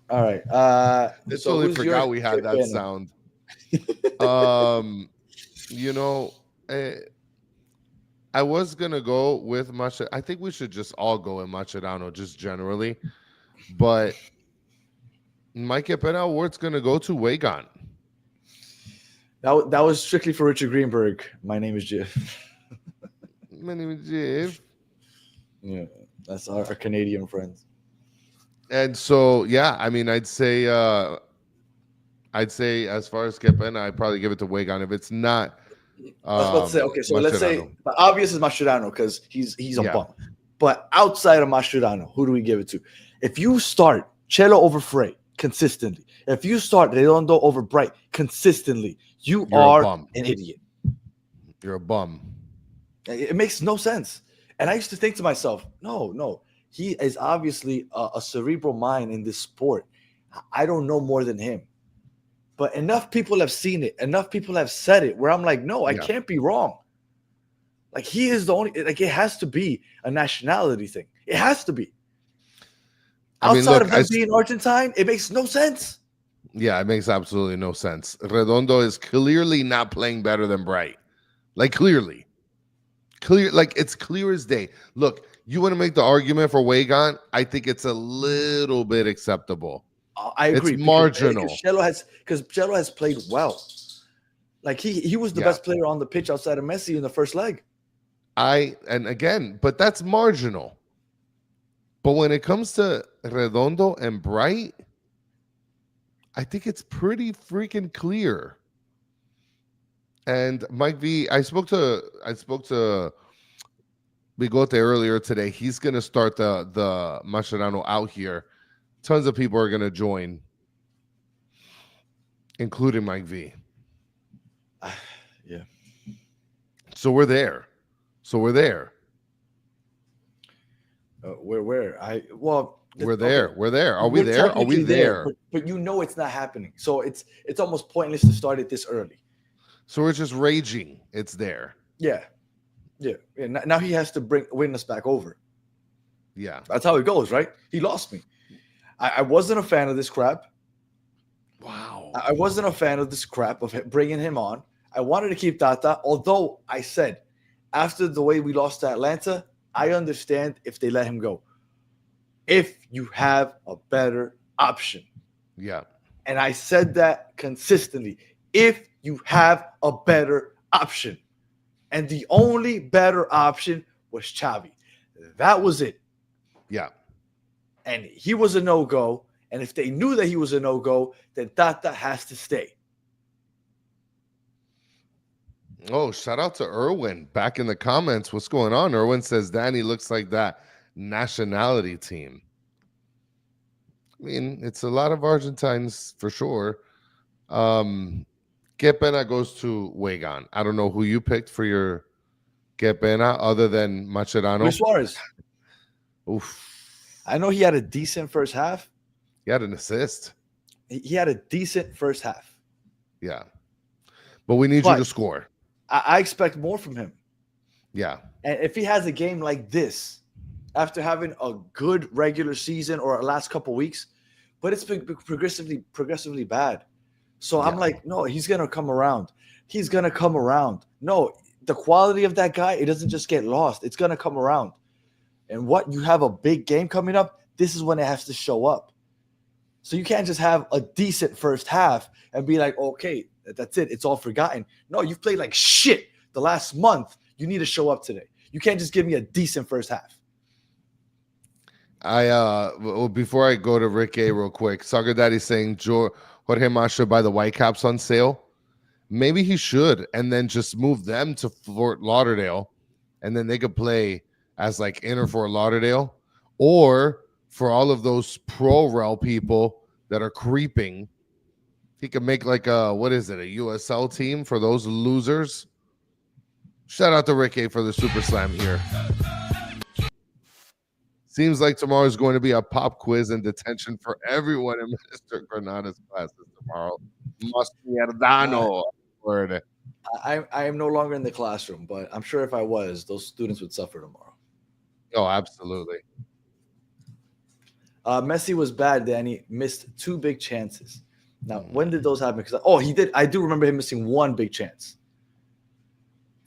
All right. I So totally who's forgot your we had que that pena? sound. You know, I was gonna go with Mascherano. I think we should just all go with Mascherano, just generally. But my que pena award's gonna go to Wagon. That was strictly for Richard Greenberg. My name is Jeff. My name is Jeff. Yeah, that's our Canadian friends. And so, yeah, I mean, I'd say as far as que pena, I'd probably give it to Wagon. If it's not, I was about to say, okay, so let's say Mascherano. the obvious is Mascherano because he's a Yeah. bum. But outside of Mascherano, who do we give it to? If you start Cello over Frey consistently, if you start Redondo over Bright consistently, you're a bum. an idiot. You're a bum. It makes no sense. And I used to think to myself, no, he is obviously a cerebral mind in this sport. I don't know more than him. But enough people have seen it. Enough people have said it where I'm like, no, I can't be wrong. Like he is the only, like it has to be a nationality thing. It has to be. Outside of him being Argentine, it makes no sense. Yeah, it makes absolutely no sense. Redondo is clearly not playing better than Bright. Like clearly. Like it's clear as day. Look, you want to make the argument for Wagon? I think it's a little bit acceptable. I agree. It's marginal. Because Cello has played well. Like he was the best player on the pitch outside of Messi in the first leg. But that's marginal. But when it comes to Redondo and Bright, I think it's pretty freaking clear. And Mike V, I spoke to Bigote earlier today. He's gonna start the Mascherano out here. Tons of people are gonna join, including Mike V. Yeah. So we're there. Where? We're there. Okay. We're there. Are we there? Are we there? But you know it's not happening. So it's almost pointless to start it this early. So we're just raging. It's there. Yeah. Now he has to win us back over. Yeah. That's how it goes, right? He lost me. I wasn't a fan of this crap. Wow. I wasn't a fan of this crap of bringing him on. I wanted to keep Tata, although I said after the way we lost to Atlanta, I understand if they let him go. If you have a better option. Yeah. And I said that consistently. If you have a better option. And the only better option was Xavi. That was it. Yeah. And he was a no-go. And if they knew that he was a no-go, then Tata has to stay. Oh, shout out to Erwin back in the comments. What's going on? Erwin says Danny looks like that nationality team. I mean, it's a lot of Argentines for sure. Que pena goes to Wagon. I don't know who you picked for your que pena other than Mascherano. Luis Suarez. Oof. I know he had a decent first half. He had an assist. He had a decent first half. Yeah. But we need you to score. I expect more from him. Yeah. And if he has a game like this after having a good regular season or last couple weeks, but it's been progressively bad. So I'm Yeah. like, no, he's gonna come around. He's gonna come around. No, the quality of that guy, it doesn't just get lost. It's gonna come around. And what you have a big game coming up, this is when it has to show up. So you can't just have a decent first half and be like, okay, that's it. It's all forgotten. No, you've played like shit the last month. You need to show up today. You can't just give me a decent first half. Before I go to Rick A real quick, Soccer Daddy saying Jorge Mas should buy the Whitecaps on sale. Maybe he should, and then just move them to Fort Lauderdale, and then they could play as like Inter Fort Lauderdale, or for all of those pro rel people that are creeping, he could make like a USL team for those losers. Shout out to Rick A for the Super Slam here. Seems like tomorrow is going to be a pop quiz and detention for everyone in Mr. Granada's classes tomorrow. Must be Ardano. Word. I am no longer in the classroom, but I'm sure if I was, those students would suffer tomorrow. Oh, absolutely. Messi was bad, Danny. Missed 2 big chances. Now, when did those happen? Because he did. I do remember him missing 1 big chance.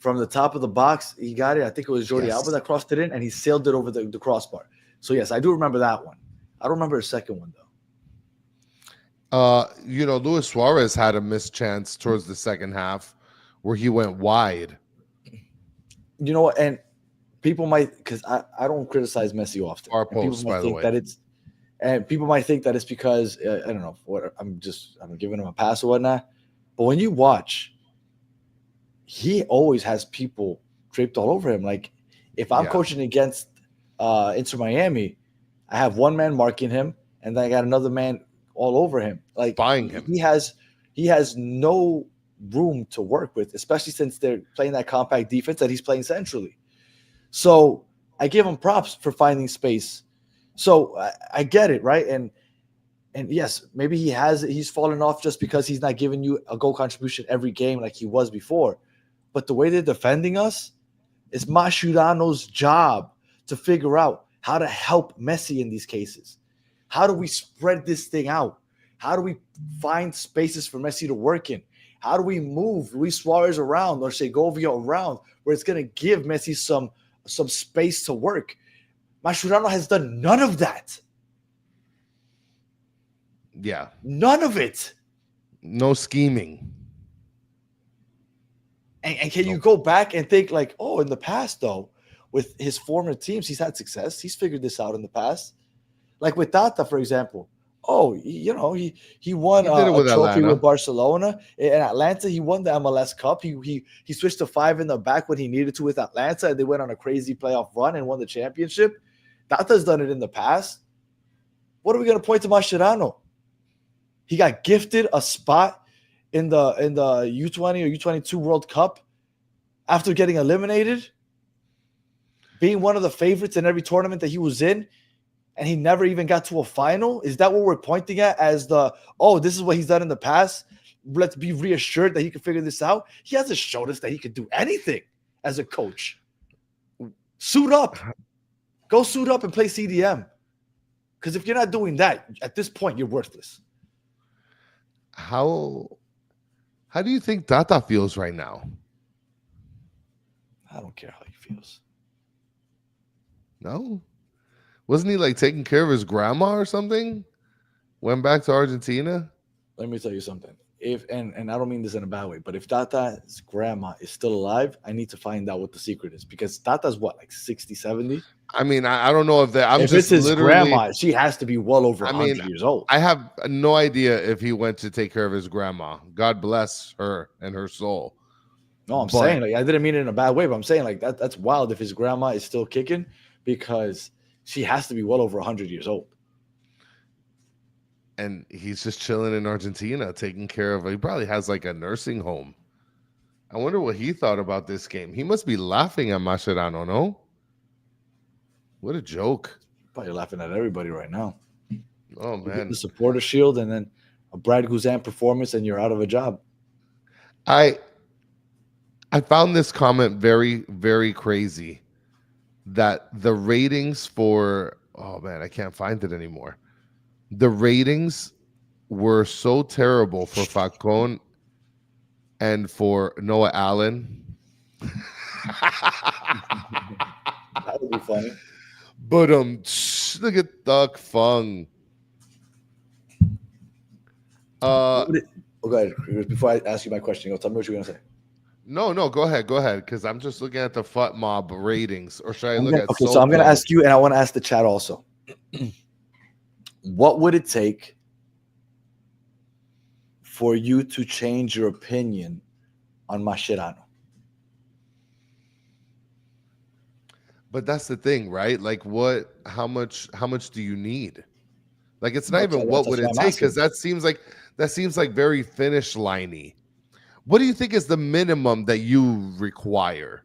From the top of the box, he got it. I think it was Jordi Alba that crossed it in, and he sailed it over the crossbar. So, yes, I do remember that one. I don't remember the second one, though. Luis Suarez had a missed chance towards the second half where he went wide. You know what? And people might, because I don't criticize Messi often. Our post, by the way. And people might think that it's because, I don't know, I'm giving him a pass or whatnot. But when you watch, he always has people draped all over him. Like, if I'm coaching against Inter Miami, I have one man marking him, and then I got another man all over him, like buying him. He has no room to work with, especially since they're playing that compact defense that he's playing centrally. So I give him props for finding space. So I get it, right? And yes, maybe he's fallen off just because he's not giving you a goal contribution every game like he was before. But the way they're defending us, it's Mascherano's job to figure out how to help Messi in these cases. How do we spread this thing out? How do we find spaces for Messi to work in? How do we move Luis Suarez around or Segovia around where it's going to give Messi some space to work? Mascherano has done none of that. Yeah. None of it. No scheming. And can you go back and think like, in the past, though, with his former teams, he's had success. He's figured this out in the past. Like with Tata, for example. He won a trophy with Barcelona. In Atlanta, he won the MLS Cup. He switched to 5 in the back when he needed to with Atlanta, and they went on a crazy playoff run and won the championship. Tata's done it in the past. What are we going to point to Mascherano? He got gifted a spot in the U20 or U22 World Cup after getting eliminated, being one of the favorites in every tournament that he was in, and he never even got to a final? Is that what we're pointing at as this is what he's done in the past? Let's be reassured that he can figure this out. He hasn't showed us that he could do anything as a coach. Suit up. Go suit up and play CDM. Because if you're not doing that, at this point, you're worthless. How do you think Tata feels right now? I don't care how he feels. No? Wasn't he like taking care of his grandma or something? Went back to Argentina? Let me tell you something. And I don't mean this in a bad way, but if Tata's grandma is still alive, I need to find out what the secret is, because Tata's what, like 60, 70? I mean, I don't know if that. If it's his grandma, she has to be well over 100 years old. I have no idea if he went to take care of his grandma. God bless her and her soul. No, I'm saying, like, I didn't mean it in a bad way, but I'm saying like that's wild if his grandma is still kicking, because she has to be well over 100 years old. And he's just chilling in Argentina, taking care of. He probably has like a nursing home. I wonder what he thought about this game. He must be laughing at Mascherano, no? What a joke. Probably laughing at everybody right now. Oh, man. The supporter shield and then a Brad Guzan performance and you're out of a job. I found this comment very, very crazy. that the ratings for, oh man, I can't find it anymore. The ratings were so terrible for Falcon and for Noah Allen. That would be funny. But look at Doug Fung. Go ahead. Before I ask you my question, tell me what you're gonna say. No, go ahead, because I'm just looking at the FUT Mob ratings, or should I look at? Okay, so I'm gonna ask you, and I want to ask the chat also. What would it take for you to change your opinion on Mascherano? But that's the thing, right? Like, how much do you need? Like, it's not even what would it take, because that seems like very finish liney. What do you think is the minimum that you require?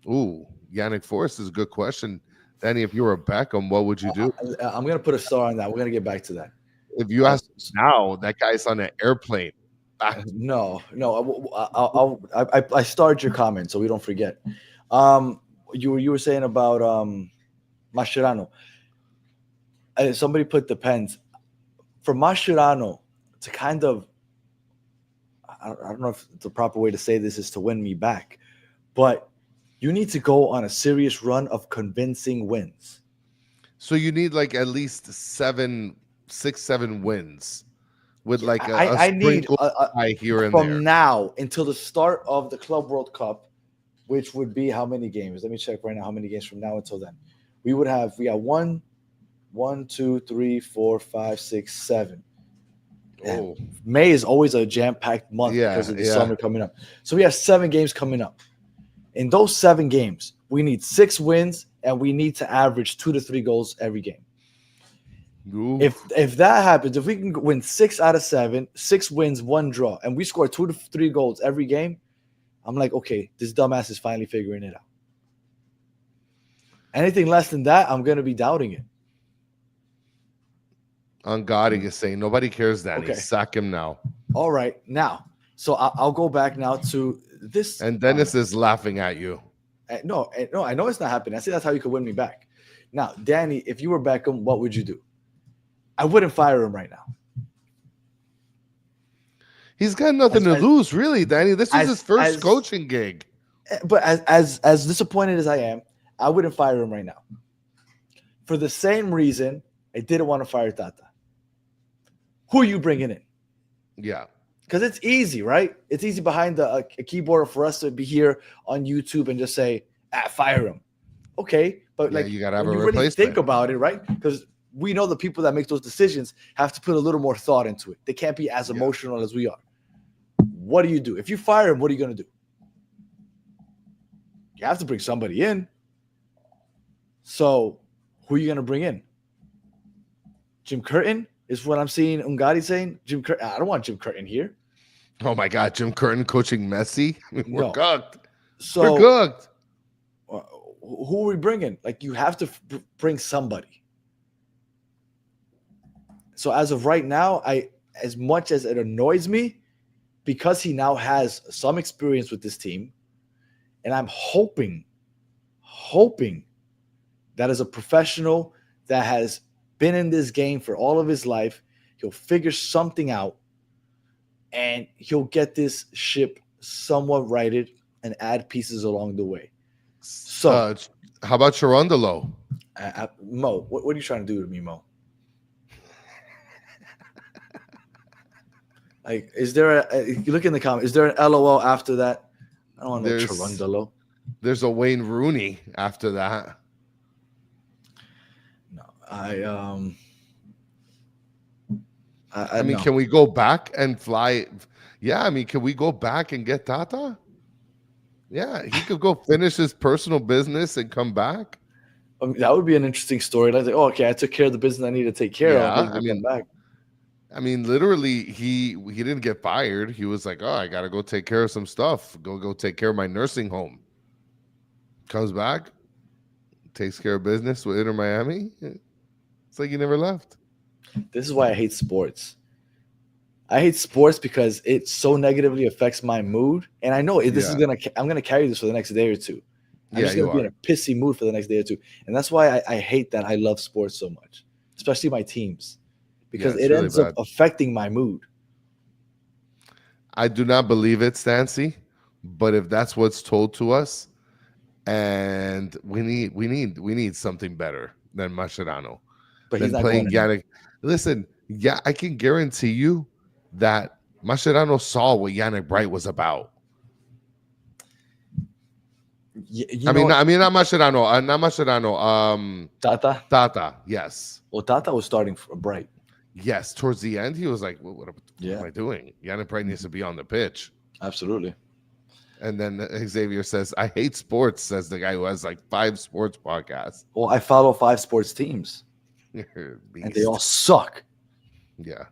Ooh, Yannick Forrest is a good question. Danny, if you were Beckham, what would you do? I'm going to put a star on that. We're going to get back to that. If you ask now, that guy's on an airplane. No. I started your comment, so we don't forget. You were saying about Mascherano. Somebody put depends. For Mascherano to kind of, I don't know if the proper way to say this is to win me back, but you need to go on a serious run of convincing wins. So you need like at least 6-7 wins with like I need here and from there. Now until the start of the Club World Cup, which would be how many games? Let me check right now. How many games from now until then? We got 1, 2, 3, 4, 5, 6, 7. Oh. May is always a jam-packed month because of the summer coming up. So we have 7 games coming up. In those 7 games, we need 6 wins and we need to average 2 to 3 goals every game. Ooh. If that happens, if we can win 6 out of 7, 6 wins, 1 draw, and we score 2 to 3 goals every game, I'm like, okay, this dumbass is finally figuring it out. Anything less than that, I'm going to be doubting it. On God, he is saying nobody cares, Danny. Okay. Sack him now. All right, now. So I'll go back now to this. And Dennis is laughing at you. No, I know it's not happening. I say that's how you could win me back. Now, Danny, if you were Beckham, what would you do? I wouldn't fire him right now. He's got nothing to lose, really, Danny. This is his first coaching gig. But as disappointed as I am, I wouldn't fire him right now. For the same reason I didn't want to fire Tata. Who are you bringing in? Yeah. Because it's easy, right? It's easy behind a keyboard for us to be here on YouTube and just say, fire him. Okay, but you gotta have a replacement. Really think about it, right? Because we know the people that make those decisions have to put a little more thought into it. They can't be as emotional as we are. What do you do? If you fire him, what are you going to do? You have to bring somebody in. So who are you going to bring in? Jim Curtin is what I'm seeing Ungadi saying. Jim Curtin. I don't want Jim Curtin here. Oh, my God. Jim Curtin coaching Messi? We're cooked. So, we're cooked. Who are we bringing? Like, you have to bring somebody. So as of right now, as much as it annoys me, because he now has some experience with this team, and I'm hoping that as a professional that has been in this game for all of his life, he'll figure something out and he'll get this ship somewhat righted and add pieces along the way. So, how about Cherundolo? Mo, what are you trying to do to me, Mo? Like, is there you look in the comments, is there an LOL after that? I don't want to know Cherundolo. There's a Wayne Rooney after that. No, I mean, no. Can we go back and fly? Yeah, I mean, can we go back and get Tata? Yeah, he could go finish his personal business and come back. I mean, that would be an interesting story. Like, oh, okay, I took care of the business I need to take care of. I mean, literally, he didn't get fired. He was like, oh, I got to go take care of some stuff. Go take care of my nursing home. Comes back, takes care of business with Inter Miami. It's like he never left. This is why I hate sports. I hate sports because it so negatively affects my mood. And I know I'm going to carry this for the next day or two. I'm Yeah, just you gonna be in are. a pissy mood for the next day or two, and that's why I hate that I love sports so much, especially my teams, Yeah, because it's it really ends up bad. affecting my mood. I do not believe it, Stancy, but if that's what's told to us, and we need something better than Mascherano, But he's than not going playing anywhere. Yannick. Listen, yeah, I can guarantee you that Mascherano saw what Yannick Bright was about. You know, Not Mascherano, not Mascherano. Tata. Tata, yes. Well, Tata was starting for Bright. Yes, towards the end, he was like, what Yeah. am I doing? Yannick Bright needs to be on the pitch. Absolutely. And then Xavier says, I hate sports, says the guy who has like 5 sports podcasts. Well, I follow 5 sports teams, You're a and they all beast. suck. Yeah.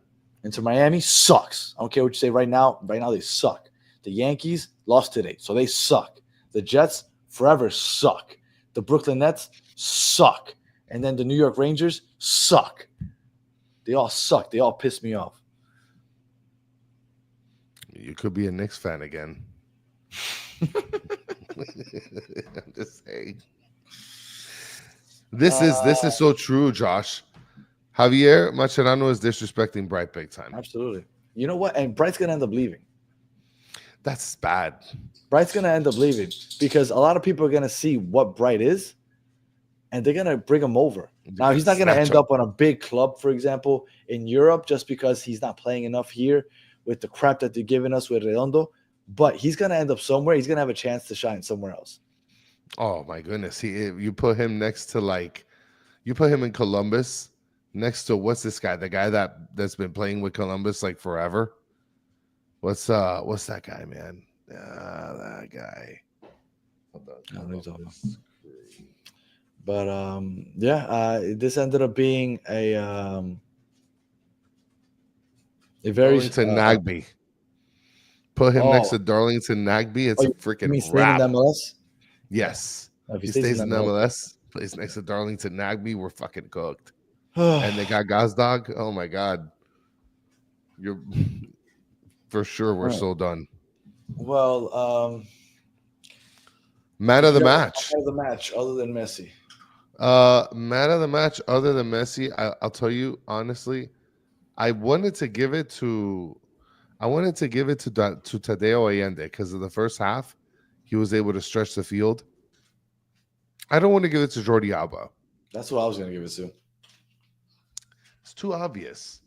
Inter Miami sucks. I don't care what you say right now. Right now, they suck. The Yankees lost today, so they suck. The Jets forever suck. The Brooklyn Nets suck. And then the New York Rangers suck. They all suck. They all piss me off. You could be a Knicks fan again. I'm just saying. This is so true, Josh. Javier Mascherano is disrespecting Bright big time. Absolutely. You know what? And Bright's going to end up leaving. That's bad. Bright's going to end up leaving because a lot of people are going to see what Bright is, and they're going to bring him over. Now, he's not going to Snatch end him. up on a big club, for example, in Europe, just because he's not playing enough here with the crap that they're giving us with Redondo. But he's going to end up somewhere. He's going to have a chance to shine somewhere else. Oh my goodness. You put him next to you put him in Columbus next to what's this guy? The guy that's been playing with Columbus like forever. What's that guy, man? That guy. Hold on. I don't know what you're talking about. But this ended up being a very Darlington Nagbe. Put him next to Oh. Darlington Nagbe. It's a you freaking mean staying wrap. in MLS? Yes. If He stays in MLS, plays next to Darlington Nagbe. We're fucking cooked. MLS. And they got Gazdag. Oh my God. You're for sure we're Right. so done. Well, Man of the match. man of the match, other than Messi. Man of the match other than Messi. I'll tell you honestly, I wanted to give it to Tadeo Allende because of the first half. He was able to stretch the field. I don't want to give it to Jordi Alba. That's what I was gonna give it to. It's too obvious.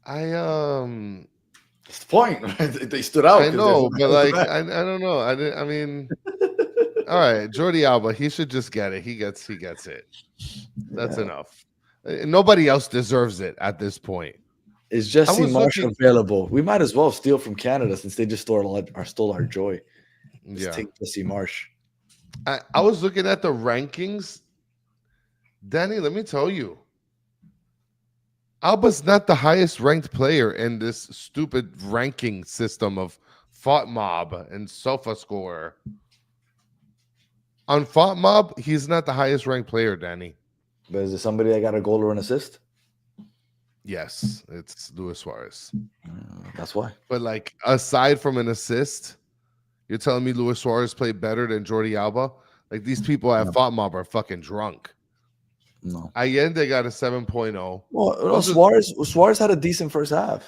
That's the point. Right? They stood out. I 'cause know, they're- but like I don't know. I mean, all right, Jordi Alba, he should just get it. He gets it. That's Yeah. enough. Nobody else deserves it at this point. Is Jesse was Marsh looking- available? We might as well steal from Canada since they just stole our joy. Just Yeah. take Jesse Marsh. I was looking at the rankings. Danny, let me tell you. Alba's not the highest ranked player in this stupid ranking system of FOTMob and SofaScore. On FOTMob, he's not the highest ranked player, Danny. But is it somebody that got a goal or an assist? Yes, it's Luis Suarez. That's why. But like aside from an assist, you're telling me Luis Suarez played better than Jordi Alba? Like these people at FOTMob are fucking drunk. No. Allende got a 7.0. Well, Suarez had a decent first half.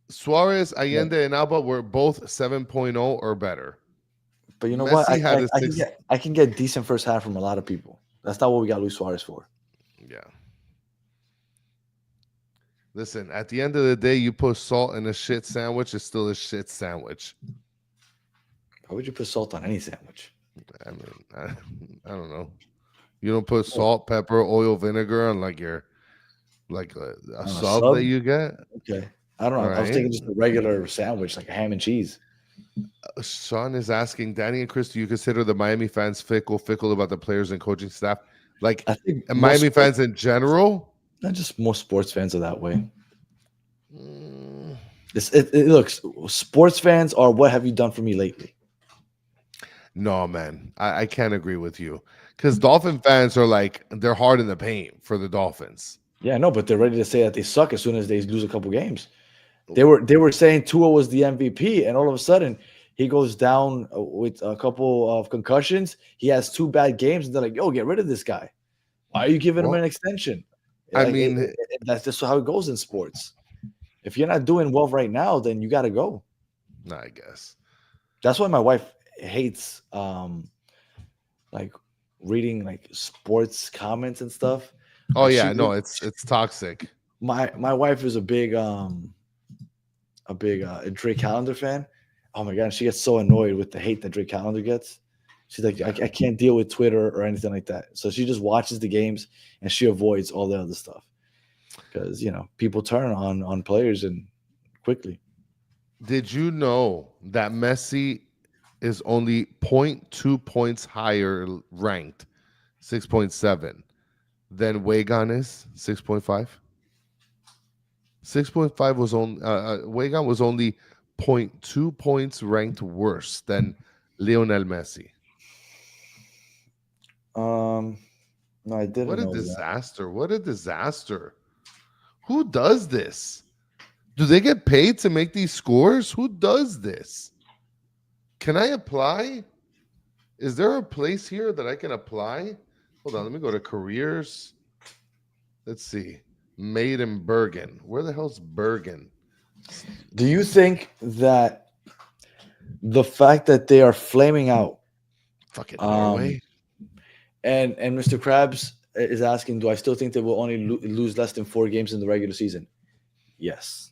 Suarez, Allende, and Alba were both 7.0 or better. But you know Messi what? had a six- I can get decent first half from a lot of people. That's not what we got Luis Suarez for. Yeah. Listen, at the end of the day, you put salt in a shit sandwich, it's still a shit sandwich. Why would you put salt on any sandwich? I mean, I don't know. You don't put salt, pepper, oil, vinegar on like your a sub sub? that you get. Okay. I don't know. I was Right. thinking just a regular sandwich, like a ham and cheese. Sean is asking, Danny and Chris, do you consider the Miami fans fickle about the players and coaching staff? Like I think and most Miami fans in general? not just most sports fans are that way. Mm, It looks sports fans are what have you done for me lately? No, man, I can't agree with you because Dolphin fans are like they're hard in the paint for the Dolphins. Yeah, no, but they're ready to say that they suck as soon as they lose a couple games. They were saying Tua was the MVP, and all of a sudden He goes down with a couple of concussions. He has 2 bad games, and they're like, "Yo, get rid of this guy. Why are you giving him Well, an extension?" I Like mean, that's just how it goes in sports. If you're not doing well right now, then you got to go. no, I guess. That's why my wife hates like reading like sports comments and stuff. Oh Like yeah, no, it's toxic. my wife is a big Drake Calendar fan. Oh my god, she gets so annoyed with the hate that Drake Calendar gets. She's like, I can't deal with Twitter or anything like that. So she just watches the games and she avoids all the other stuff because people turn on players and quickly. Did you know that Messi is only 0.2 points higher ranked, 6.7, than Wagon is 6.5? 6.5 was on Wagon was only 0.2 points ranked worse than Lionel Messi. No, I didn't What a know that. disaster. What a disaster. Who does this? Do they get paid to make these scores? Who does this? Can I apply? Is there a place here that I can apply? Hold on, let me go to careers. Let's see. Made in Bergen. Where the hell's Bergen? Do you think that the fact that they are flaming out, Fucking Norway. and Mr. Krabs is asking, do I still think they will only lose less than 4 games in the regular season? Yes.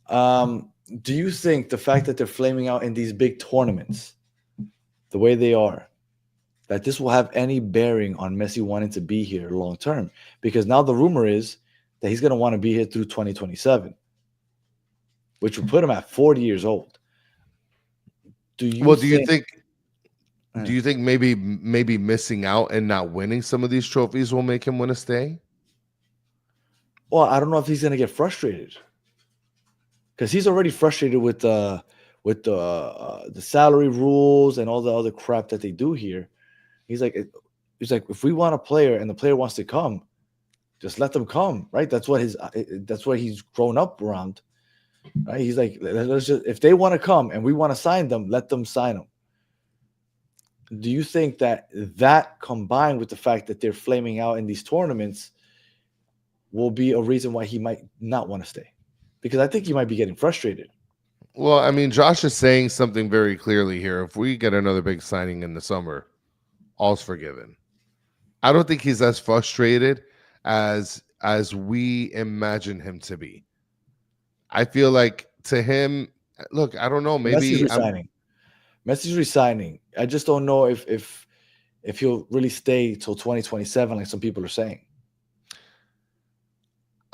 Do you think the fact that they're flaming out in these big tournaments, the way they are, that this will have any bearing on Messi wanting to be here long term? Because now the rumor is that he's going to want to be here through 2027, which would put him at 40 years old. Do you think maybe missing out and not winning some of these trophies will make him want to stay? Well, I don't know if he's going to get frustrated because he's already frustrated with the salary rules and all the other crap that they do here. He's like, if we want a player and the player wants to come, just let them come, right? That's what he's grown up around, right? He's like, if they want to come and we want to sign them, let them sign them. Do you think that combined with the fact that they're flaming out in these tournaments will be a reason why he might not want to stay? Because I think he might be getting frustrated. Well, I mean, Josh is saying something very clearly here. If we get another big signing in the summer, all's forgiven. I don't think he's as frustrated as we imagine him to be. I feel like to him, look, I don't know, maybe Messi's resigning. I just don't know if he'll really stay till 2027, like some people are saying.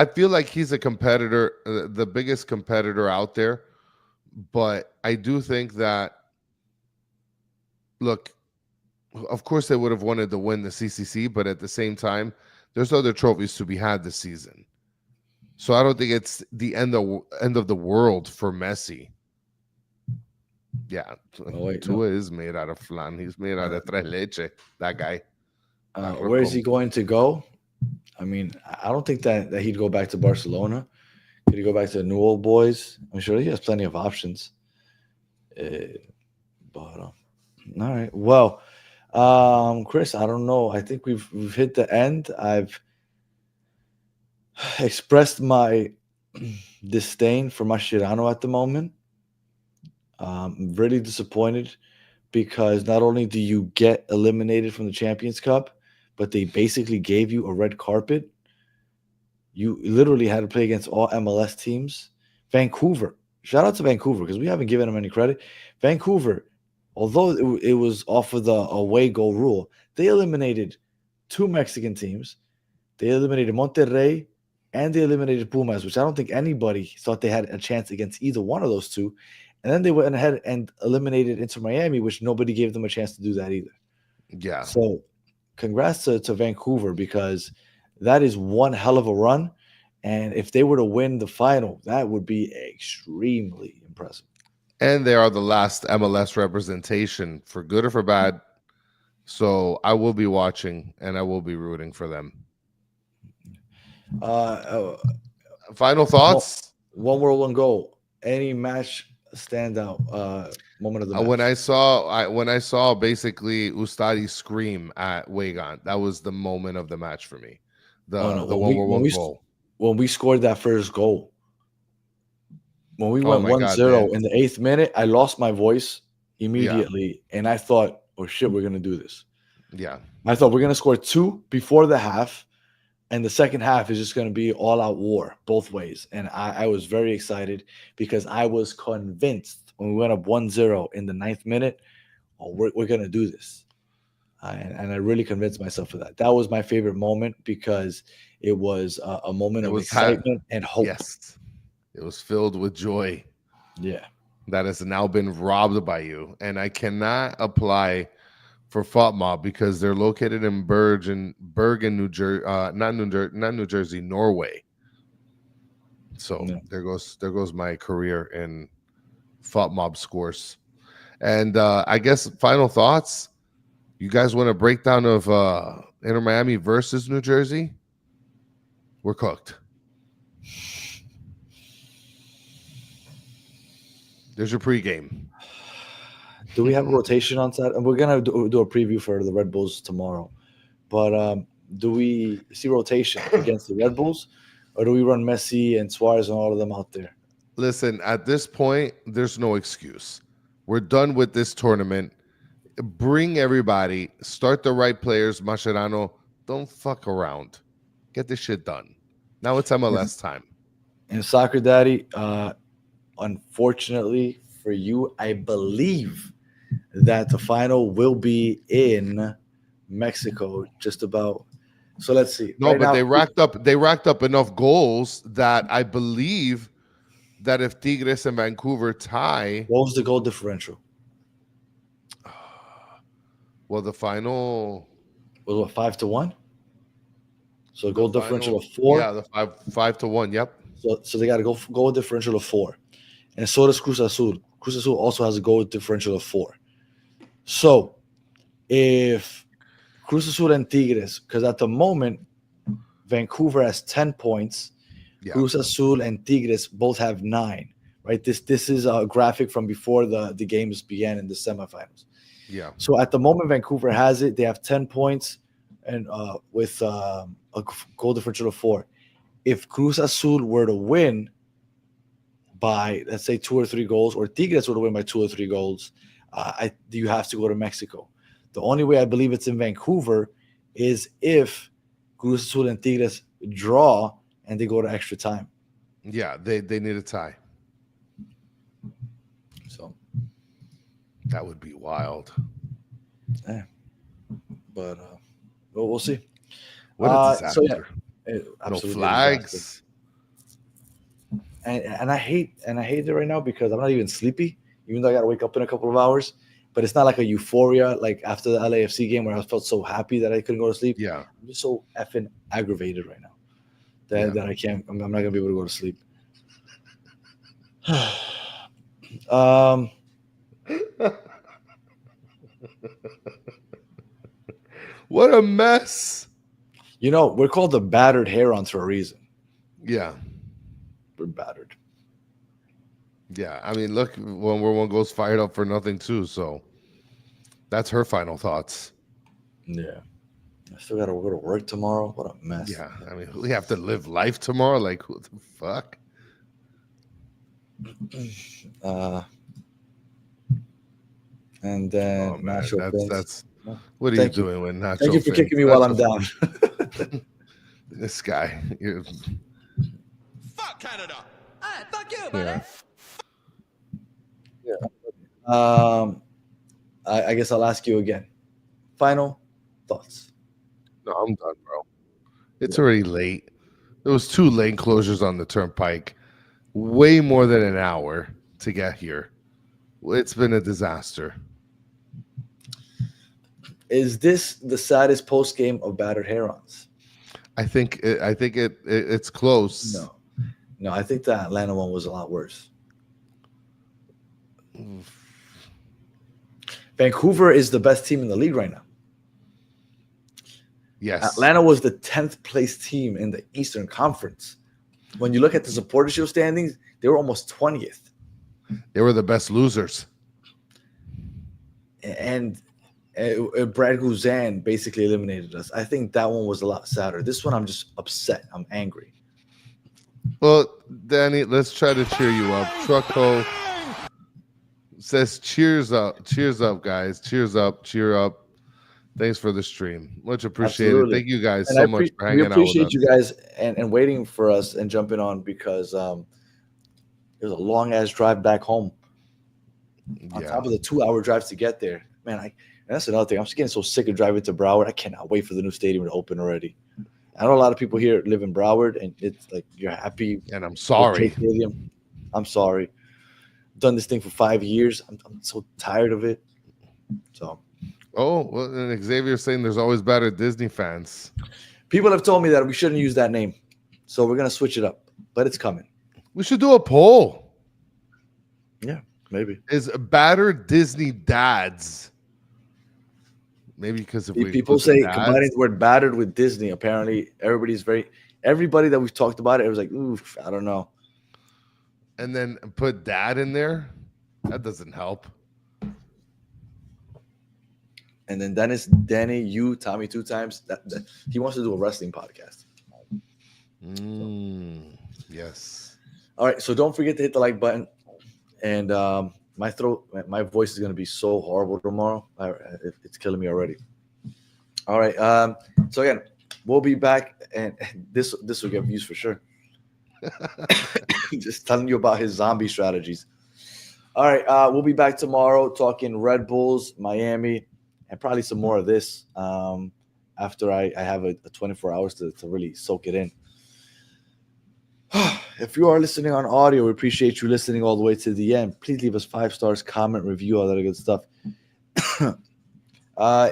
I feel like he's a competitor, the biggest competitor out there. But I do think that, look, of course they would have wanted to win the CCC, but at the same time, there's other trophies to be had this season. So I don't think it's the end of the world for Messi. Yeah, Tua is made out of flan. He's made out of tres leche. That guy. Where is he going to go? I mean, I don't think that he'd go back to Barcelona. Could he go back to the New Old Boys? I'm sure he has plenty of options. All right. Well, Chris, I don't know. I think we've hit the end. I've expressed my disdain for Mascherano at the moment. I'm really disappointed because not only do you get eliminated from the Champions Cup, but they basically gave you a red carpet. You literally had to play against all MLS teams. Vancouver. Shout out to Vancouver because we haven't given them any credit. Vancouver, although it was off of the away goal rule, they eliminated 2 Mexican teams. They eliminated Monterrey and they eliminated Pumas, which I don't think anybody thought they had a chance against either one of those two. And then they went ahead and eliminated Inter Miami, which nobody gave them a chance to do that either. Yeah. So congrats to Vancouver because that is one hell of a run. And if they were to win the final, that would be extremely impressive. And they are the last MLS representation, for good or for bad. So I will be watching and I will be rooting for them. Final thoughts? One world, one goal. Any match stand out? Moment of the match. When I saw basically Ustadi scream at Wagon, that was the moment of the match for me. The 1-1 goal. When we scored that first goal, when we Oh went my God, 1-0 man. in the 8th minute, I lost my voice immediately, and I thought, "Oh shit, we're gonna do this." Yeah. I thought we're gonna score 2 before the half, and the second half is just gonna be all-out war both ways. And I was very excited because I was convinced when we went up 1-0 in the 9th minute, oh, we're gonna do this. And I really convinced myself of that. That was my favorite moment because it was a moment of excitement and hope. Yes. It was filled with joy. Yeah. That has now been robbed by you. And I cannot apply for FOTMOB because they're located in Bergen, New Jersey, not New Jersey, Norway. So there goes my career in FOTMOB scores. And I guess final thoughts. You guys want a breakdown of Inter Miami versus New Jersey? We're cooked. There's your pregame. Do we have a rotation on Saturday? We're gonna do a preview for the Red Bulls tomorrow. But do we see rotation against the Red Bulls, or do we run Messi and Suarez and all of them out there? Listen, at this point, there's no excuse. We're done with this tournament. Bring everybody. Start the right players. Mascherano, don't fuck around. Get this shit done. Now it's MLS time. And Soccer Daddy, unfortunately for you, I believe that the final will be in Mexico. Just about. So let's see. No, but they racked up enough goals that I believe that if Tigres and Vancouver tie, what was the goal differential? Well, the final was what, 5-1? So a goal differential of 4. Yeah, the 5-1. Yep. So they got a goal differential of 4, and so does Cruz Azul. Cruz Azul also has a goal differential of 4. So if Cruz Azul and Tigres, because at the moment Vancouver has 10 points, Cruz Azul and Tigres both have 9. Right. This is a graphic from before the games began in the semifinals. Yeah. So at the moment, Vancouver has it. They have 10 points and with a goal differential of 4. If Cruz Azul were to win by, let's say, 2 or 3 goals, or Tigres were to win by 2 or 3 goals, you have to go to Mexico. The only way I believe it's in Vancouver is if Cruz Azul and Tigres draw and they go to extra time. Yeah, they need a tie. So that would be wild. Yeah. But we'll see. What a disaster. So no flags. And I hate it right now because I'm not even sleepy, even though I got to wake up in a couple of hours. But it's not like a euphoria like after the LAFC game where I felt so happy that I couldn't go to sleep. Yeah. I'm just so effing aggravated right now that I can't. I'm not gonna be able to go to sleep. What a mess. You know, we're called the battered herons for a reason. Yeah. We're battered. Yeah. I mean, look, one goes fired up for nothing too. So that's her final thoughts. Yeah. I still got to go to work tomorrow. What a mess. Yeah. I mean, we have to live life tomorrow. Like, who the fuck? And then that's what are you doing with Nacho? Thank you for kicking me while I'm down. This guy. Fuck Canada. Fuck you, buddy. Yeah. I guess I'll ask you again. Final thoughts. No, I'm done, bro. It's already late. There was 2 lane closures on the turnpike. Way more than an hour to get here. It's been a disaster. Is this the saddest post game of battered herons? I think it's close. No, I think the Atlanta one was a lot worse. Vancouver is the best team in the league right now. Yes. Atlanta was the 10th place team in the Eastern Conference. When you look at the supporter shield standings, they were almost 20th. They were the best losers. and Brad Guzan basically eliminated us. I think that one was a lot sadder. This one, I'm just upset. I'm angry. Well, Danny, let's try to cheer you up. Trucko says, cheers up, guys. Cheer up. Thanks for the stream. Much appreciated. Absolutely. Thank you guys And so much for hanging out with us. We appreciate you guys and waiting for us and jumping on because it was a long ass drive back home. On top of the 2-hour drive to get there. Man, and that's another thing. I'm just getting so sick of driving to Broward. I cannot wait for the new stadium to open already. I know a lot of people here live in Broward, and it's like you're happy. And I'm sorry. Stadium. I'm sorry. Done this thing for 5 years. I'm so tired of it. So. Oh, well, and Xavier's saying there's always better Disney fans. People have told me that we shouldn't use that name, so we're gonna switch it up. But it's coming. We should do a poll. Yeah, maybe. Is battered Disney dads? Maybe because if people say combining the word battered with Disney, apparently everybody that we've talked about it was like, oof, I don't know. And then put dad in there. That doesn't help. And then Danny, you, Tommy 2 times. That he wants to do a wrestling podcast. Yes. All right, so don't forget to hit the like button. And my voice is going to be so horrible tomorrow. It's killing me already. All right. So again, we'll be back, and this will get views for sure. Just telling you about his zombie strategies. All right. We'll be back tomorrow talking Red Bulls, Miami, and probably some more of this after I have a 24 hours to really soak it in. If you are listening on audio, we appreciate you listening all the way to the end. Please leave us 5 stars, comment, review, all that good stuff.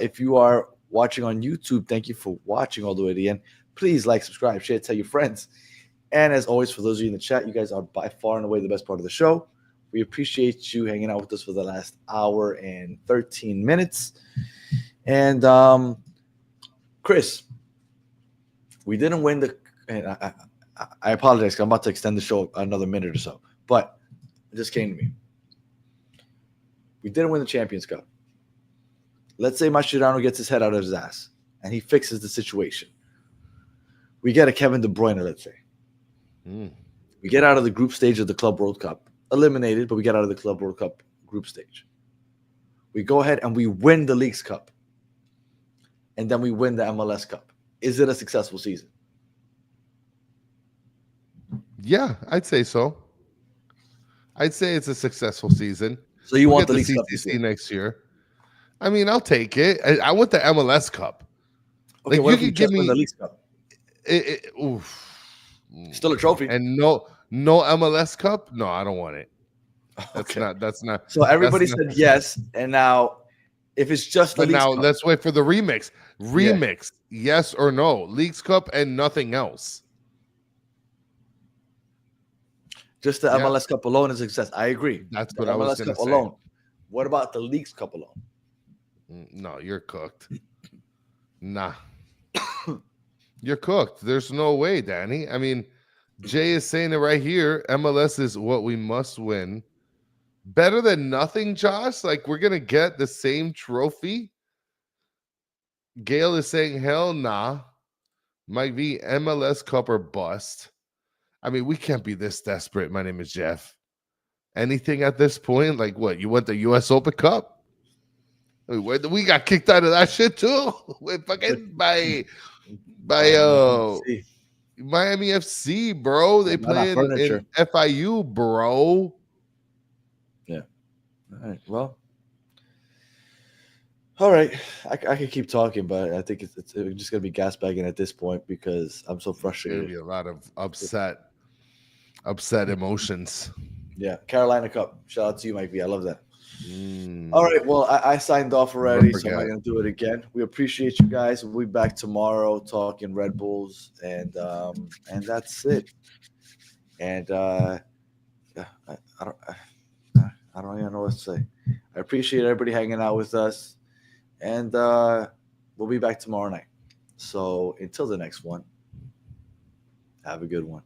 If you are watching on YouTube, thank you for watching all the way to the end. Please like, subscribe, share, tell your friends. And as always, for those of you in the chat, you guys are by far and away the best part of the show. We appreciate you hanging out with us for the last hour and 13 minutes. And Chris, we didn't win the – and I apologize because I'm about to extend the show another minute or so. But it just came to me. We didn't win the Champions Cup. Let's say Mascherano gets his head out of his ass and he fixes the situation. We get a Kevin De Bruyne, let's say. We get out of the group stage of the Club World Cup. Eliminated, but we get out of the Club World Cup group stage. We go ahead and we win the Leagues Cup. And then we win the MLS Cup. Is it a successful season? Yeah, I'd say so. I'd say it's a successful season. So you want the Leagues Cup CCC next year? I mean, I'll take it. I want the MLS Cup. Okay, like, what you if you could give me the Leagues Cup? Still a trophy. And no MLS Cup? No, I don't want it. That's not. So everybody said yes, and now if it's just the Leagues Cup, let's wait for the remix. Yes or no? Leagues Cup and nothing else. Just the MLS Cup alone is a success. I agree. That's the what MLS I was going to say. Alone. What about the Leagues Cup alone? No, you're cooked. Nah. You're cooked. There's no way, Danny. I mean, Jay is saying it right here. MLS is what we must win. Better than nothing, Josh. Like, we're going to get the same trophy. Gail is saying, hell nah. Might be MLS Cup or bust. I mean, we can't be this desperate. My name is Jeff. Anything at this point? Like, what? You want the U.S. Open Cup? I mean, we got kicked out of that shit too. We're fucking by Miami FC, bro. They play in FIU, bro. Yeah. All right. Well. All right. I could keep talking, but I think it's just gonna be gas bagging at this point because I'm so frustrated. There'll be a lot of upset emotions. Yeah. Carolina Cup. Shout out to you, Mike V. I love that. All right. Well, I signed off already, so I'm not going to do it again. We appreciate you guys. We'll be back tomorrow talking Red Bulls, and that's it. And I don't even know what to say. I appreciate everybody hanging out with us, and we'll be back tomorrow night. So until the next one, have a good one.